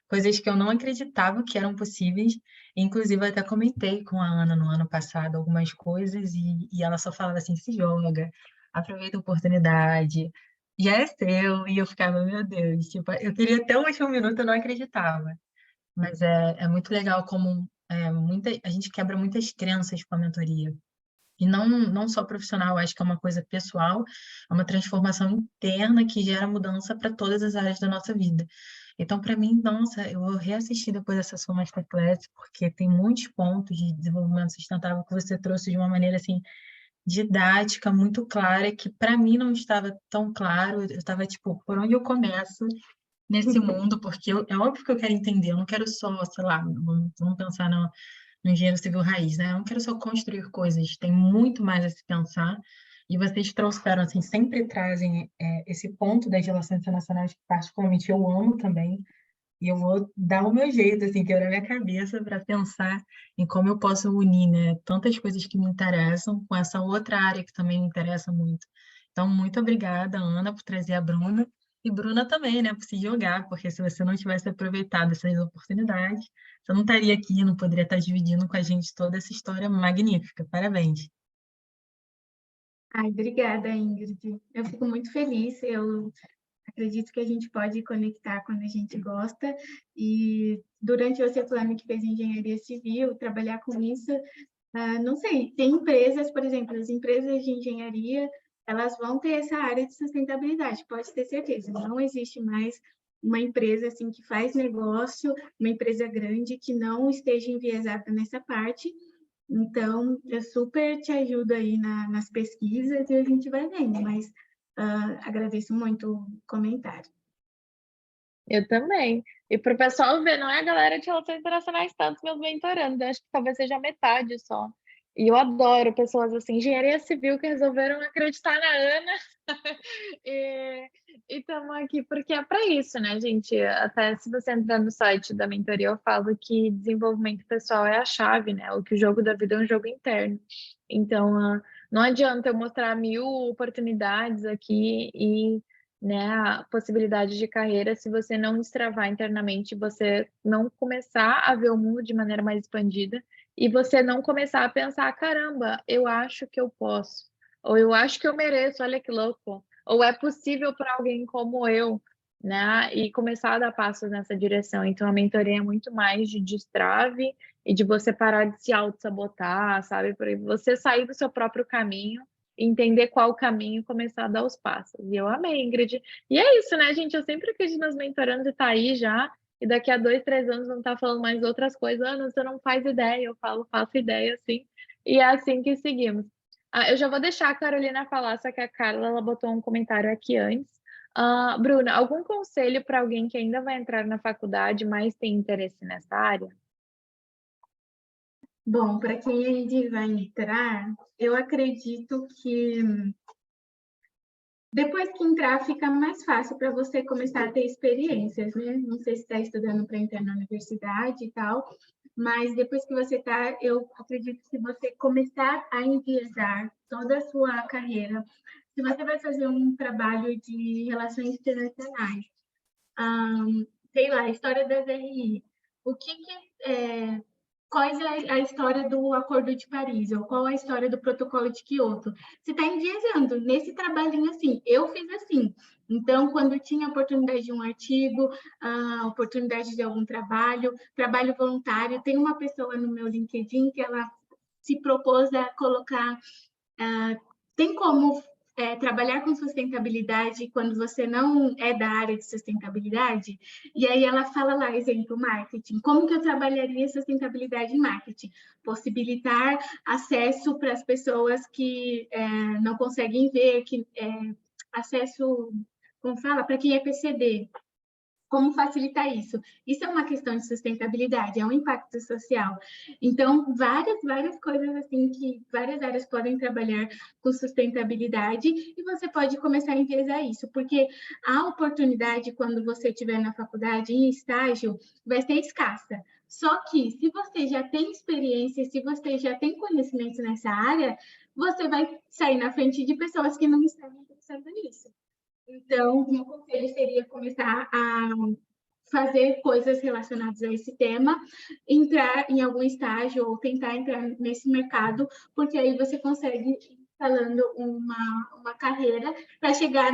[SPEAKER 3] Coisas que eu não acreditava que eram possíveis. Inclusive, eu até comentei com a Ana no ano passado algumas coisas e ela só falava assim, se joga, aproveita a oportunidade, já é seu. E eu ficava, meu Deus, tipo, eu queria até o último minuto, eu não acreditava. Mas é muito legal como a gente quebra muitas crenças com a mentoria. E não só profissional, acho que é uma coisa pessoal, é uma transformação interna que gera mudança para todas as áreas da nossa vida. Então, para mim, nossa, eu vou reassistir depois dessa sua masterclass, porque tem muitos pontos de desenvolvimento sustentável que você trouxe de uma maneira assim didática, muito clara, que para mim não estava tão claro. Eu estava tipo, por onde eu começo nesse mundo? Porque é óbvio que eu quero entender, eu não quero só, sei lá, vamos pensar no engenheiro civil raiz, né? Eu não quero só construir coisas, tem muito mais a se pensar. E vocês trouxeram, assim, sempre trazem esse ponto das relações internacionais que particularmente eu amo também. E eu vou dar o meu jeito, assim, quebrar minha cabeça para pensar em como eu posso unir, né, tantas coisas que me interessam com essa outra área que também me interessa muito. Então, muito obrigada, Ana, por trazer a Bruna. E Bruna também, né, por se jogar, porque se você não tivesse aproveitado essas oportunidades, você não estaria aqui, não poderia estar dividindo com a gente toda essa história magnífica. Parabéns.
[SPEAKER 2] Ai, obrigada, Ingrid. Eu fico muito feliz. Eu acredito que a gente pode conectar quando a gente gosta. E durante você falando que fez engenharia civil, trabalhar com isso, não sei, tem empresas, por exemplo, as empresas de engenharia elas vão ter essa área de sustentabilidade, pode ter certeza. Não existe mais uma empresa assim que faz negócio, uma empresa grande que não esteja enviesada nessa parte. Então, eu super te ajudo aí nas pesquisas e a gente vai vendo, mas agradeço muito o comentário.
[SPEAKER 1] Eu também. E para o pessoal ver, não é a galera de relações internacionais tanto meus mentorandos, eu acho que talvez seja metade só. E eu adoro pessoas assim, engenharia civil, que resolveram acreditar na Ana. E estamos aqui porque é para isso, né, gente? Até se você entrar no site da mentoria, eu falo que desenvolvimento pessoal é a chave, né? O que o jogo da vida é um jogo interno. Então, não adianta eu mostrar 1000 oportunidades aqui e, né, a possibilidade de carreira se você não destravar internamente, você não começar a ver o mundo de maneira mais expandida e você não começar a pensar, caramba, eu acho que eu posso, ou eu acho que eu mereço, olha que louco, ou é possível para alguém como eu, né? E começar a dar passos nessa direção. Então a mentoria é muito mais de destrave e de você parar de se auto-sabotar, sabe? Para você sair do seu próprio caminho, entender qual o caminho e começar a dar os passos. E eu amei, Ingrid. E é isso, né, gente? Eu sempre acredito nas mentorandas e tá aí já. E daqui a 2, 3 anos vão estar falando mais outras coisas. Ana, você não faz ideia. Eu falo, faço ideia, sim. E é assim que seguimos. Eu já vou deixar a Carolina falar, só que a Carla ela botou um comentário aqui antes. Bruna, algum conselho para alguém que ainda vai entrar na faculdade, mas tem interesse nessa área?
[SPEAKER 2] Bom, para quem ainda vai entrar, eu acredito que depois que entrar, fica mais fácil para você começar a ter experiências, né? Não sei se está estudando para entrar na universidade e tal, mas depois que você está, eu acredito que você começar a enviesar toda a sua carreira, se você vai fazer um trabalho de relações internacionais, sei lá, história das RI, o que qual é a história do Acordo de Paris, ou qual é a história do Protocolo de Quioto. Você está enviesando nesse trabalhinho assim, eu fiz assim. Então, quando tinha oportunidade de um artigo, oportunidade de algum trabalho, trabalho voluntário, tem uma pessoa no meu LinkedIn que ela se propôs a colocar, tem como trabalhar com sustentabilidade quando você não é da área de sustentabilidade? E aí ela fala lá, exemplo, marketing. Como que eu trabalharia sustentabilidade em marketing? Possibilitar acesso para as pessoas que não conseguem ver, que acesso, como fala, para quem é PCD. Como facilitar isso? Isso é uma questão de sustentabilidade, é um impacto social. Então, várias coisas assim que várias áreas podem trabalhar com sustentabilidade e você pode começar a enviesar isso, porque a oportunidade quando você estiver na faculdade em estágio vai ser escassa. Só que se você já tem experiência, se você já tem conhecimento nessa área, você vai sair na frente de pessoas que não estão pensando nisso. Então, o meu conselho seria começar a fazer coisas relacionadas a esse tema, entrar em algum estágio ou tentar entrar nesse mercado, porque aí você consegue ir falando uma carreira para chegar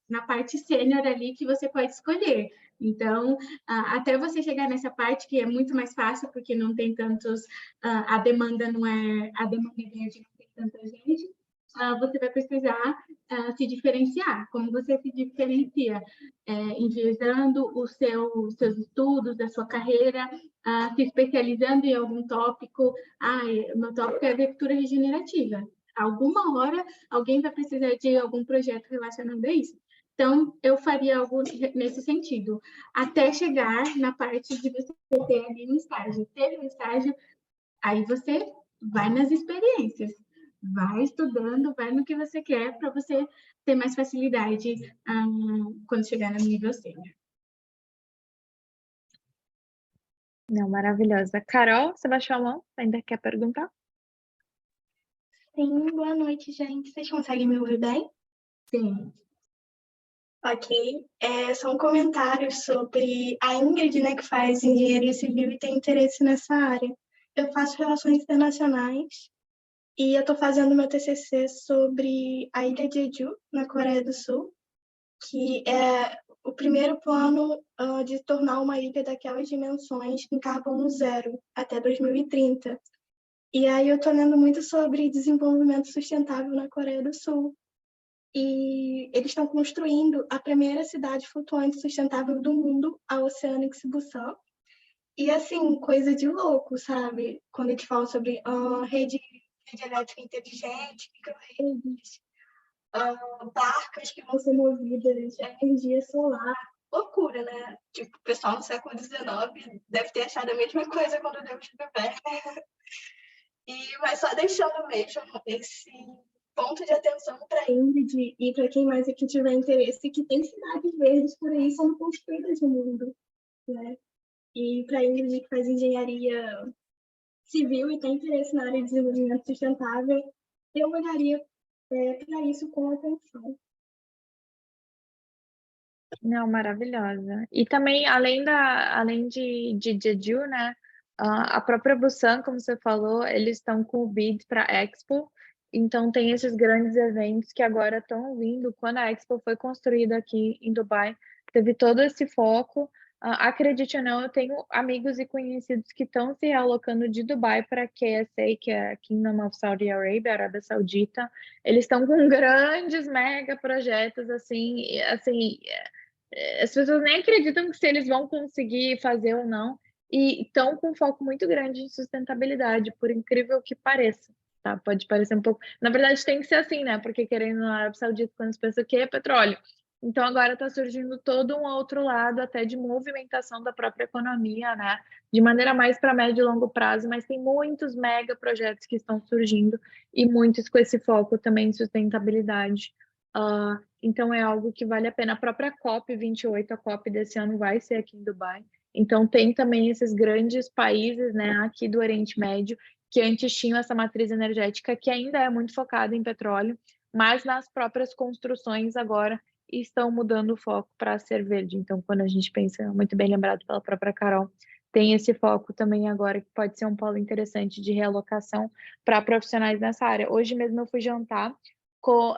[SPEAKER 2] na parte sênior ali que você pode escolher. Então, até você chegar nessa parte que é muito mais fácil, porque não tem tantos, a demanda não é, a demanda é grande, não tem tanta gente, você vai precisar se diferenciar. Como você se diferencia? Enviesando os seus estudos, a sua carreira, se especializando em algum tópico. Meu tópico é arquitetura regenerativa. Alguma hora alguém vai precisar de algum projeto relacionado a isso. Então, eu faria algo nesse sentido, até chegar na parte de você ter ali um estágio. Teve um estágio, aí você vai nas experiências, vai estudando, vai no que você quer para você ter mais facilidade quando chegar no nível sênior.
[SPEAKER 1] Não, maravilhosa. Carol, você baixou a mão? Ainda quer perguntar?
[SPEAKER 4] Sim, boa noite, gente. Vocês conseguem me ouvir bem?
[SPEAKER 2] Sim.
[SPEAKER 4] Ok. São comentários sobre a Ingrid, né, que faz engenharia civil e tem interesse nessa área. Eu faço relações internacionais e eu estou fazendo meu TCC sobre a ilha de Jeju, na Coreia do Sul, que é o primeiro plano de tornar uma ilha daquelas dimensões em carbono zero até 2030. E aí eu estou lendo muito sobre desenvolvimento sustentável na Coreia do Sul. e eles estão construindo a primeira cidade flutuante sustentável do mundo, a Oceanic Busan. E, assim, coisa de louco, sabe? Quando a gente fala sobre rede elétrica inteligente, microredes, barcas que vão ser movidas a energia solar. Loucura, né? Tipo, o pessoal no século XIX deve ter achado a mesma coisa quando deu o Gutenberg. Mas só deixando mesmo esse ponto de atenção para a Ingrid e para quem mais aqui tiver interesse, que tem cidades verdes por aí sendo construídas no mundo, né? E para a Ingrid, que faz engenharia civil e tem interesse na área de desenvolvimento sustentável, eu olharia para isso com atenção.
[SPEAKER 1] Não, maravilhosa. E também, além de Jeju, né? A própria Busan, como você falou, eles estão com o bid para a Expo. Então, tem esses grandes eventos que agora estão vindo. Quando a Expo foi construída aqui em Dubai, teve todo esse foco. Acredite ou não, eu tenho amigos e conhecidos que estão se realocando de Dubai para KSA, que é a Kingdom of Saudi Arabia, Arábia Saudita. Eles estão com grandes mega projetos, assim, as pessoas nem acreditam que se eles vão conseguir fazer ou não, e estão com um foco muito grande em sustentabilidade, por incrível que pareça, tá? Pode parecer um pouco... Na verdade, tem que ser assim, né? Porque querendo na Arábia Saudita, quando se pensa que é petróleo. Então, agora está surgindo todo um outro lado, até de movimentação da própria economia, né? De maneira mais para médio e longo prazo, mas tem muitos mega projetos que estão surgindo, e muitos com esse foco também em sustentabilidade. Então é algo que vale a pena. A própria COP28, a COP desse ano vai ser aqui em Dubai. Então tem também esses grandes países, né, aqui do Oriente Médio, que antes tinham essa matriz energética que ainda é muito focada em petróleo, mas nas próprias construções agora estão mudando o foco para ser verde. Então, quando a gente pensa, muito bem lembrado pela própria Carol, tem esse foco também agora que pode ser um polo interessante de realocação para profissionais nessa área. Hoje mesmo eu fui jantar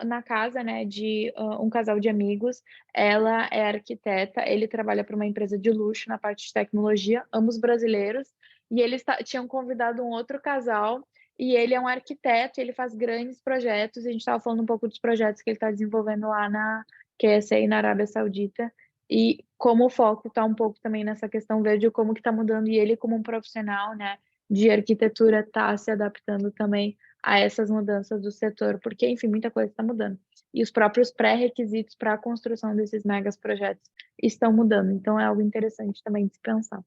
[SPEAKER 1] na casa, né, de um casal de amigos. Ela é arquiteta, ele trabalha para uma empresa de luxo na parte de tecnologia, ambos brasileiros, e eles tinham convidado um outro casal, e ele é um arquiteto, ele faz grandes projetos, e a gente estava falando um pouco dos projetos que ele está desenvolvendo lá na QSA, na Arábia Saudita, e como o foco está um pouco também nessa questão verde, como que está mudando, e ele como um profissional, né, de arquitetura está se adaptando também a essas mudanças do setor, porque, enfim, muita coisa está mudando. E os próprios pré-requisitos para a construção desses megas projetos estão mudando. Então, é algo interessante também de se pensar.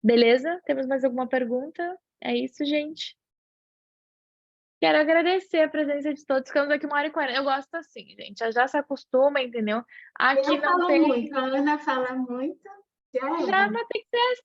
[SPEAKER 1] Beleza? Temos mais alguma pergunta? É isso, gente. Quero agradecer a presença de todos. Ficamos aqui 1h40. Eu gosto assim, gente. Já se acostuma, entendeu? Aqui não tem...
[SPEAKER 2] muito, a Ana fala muito.
[SPEAKER 1] Já, mas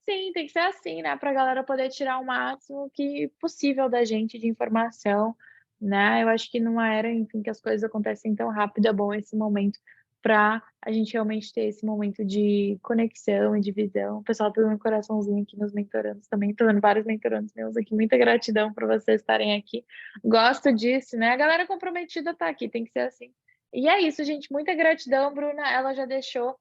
[SPEAKER 1] tem que ser assim, né? Para a galera poder tirar o máximo que possível da gente de informação, né? Eu acho que numa era, enfim, que as coisas acontecem tão rápido, é bom esse momento para a gente realmente ter esse momento de conexão e de visão. O pessoal tá dando um coraçãozinho aqui nos mentorandos também, tô dando vários mentorandos meus aqui. Muita gratidão por vocês estarem aqui. Gosto disso, né? A galera comprometida tá aqui, tem que ser assim. E é isso, gente. Muita gratidão, Bruna. Ela já deixou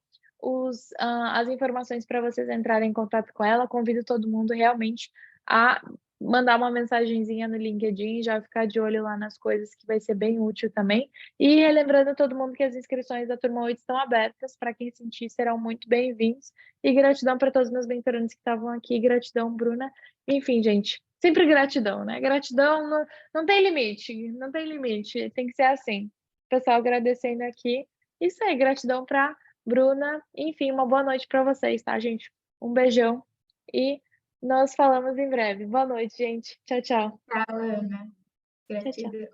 [SPEAKER 1] as informações para vocês entrarem em contato com ela. Convido todo mundo realmente a mandar uma mensagenzinha no LinkedIn, já ficar de olho lá nas coisas, que vai ser bem útil também. E lembrando a todo mundo que as inscrições da Turma 8 estão abertas, para quem sentir, serão muito bem-vindos. E gratidão para todos os meus mentorandos que estavam aqui, gratidão, Bruna. Enfim, gente, sempre gratidão, né? Gratidão não tem limite, não tem limite, tem que ser assim. Pessoal, agradecendo aqui. Isso aí, gratidão para Bruna. Enfim, uma boa noite para vocês, tá, gente? Um beijão e nós falamos em breve. Boa noite, gente. Tchau, tchau.
[SPEAKER 2] Tchau, Ana.
[SPEAKER 1] Tchau, tchau.
[SPEAKER 2] Gratidão.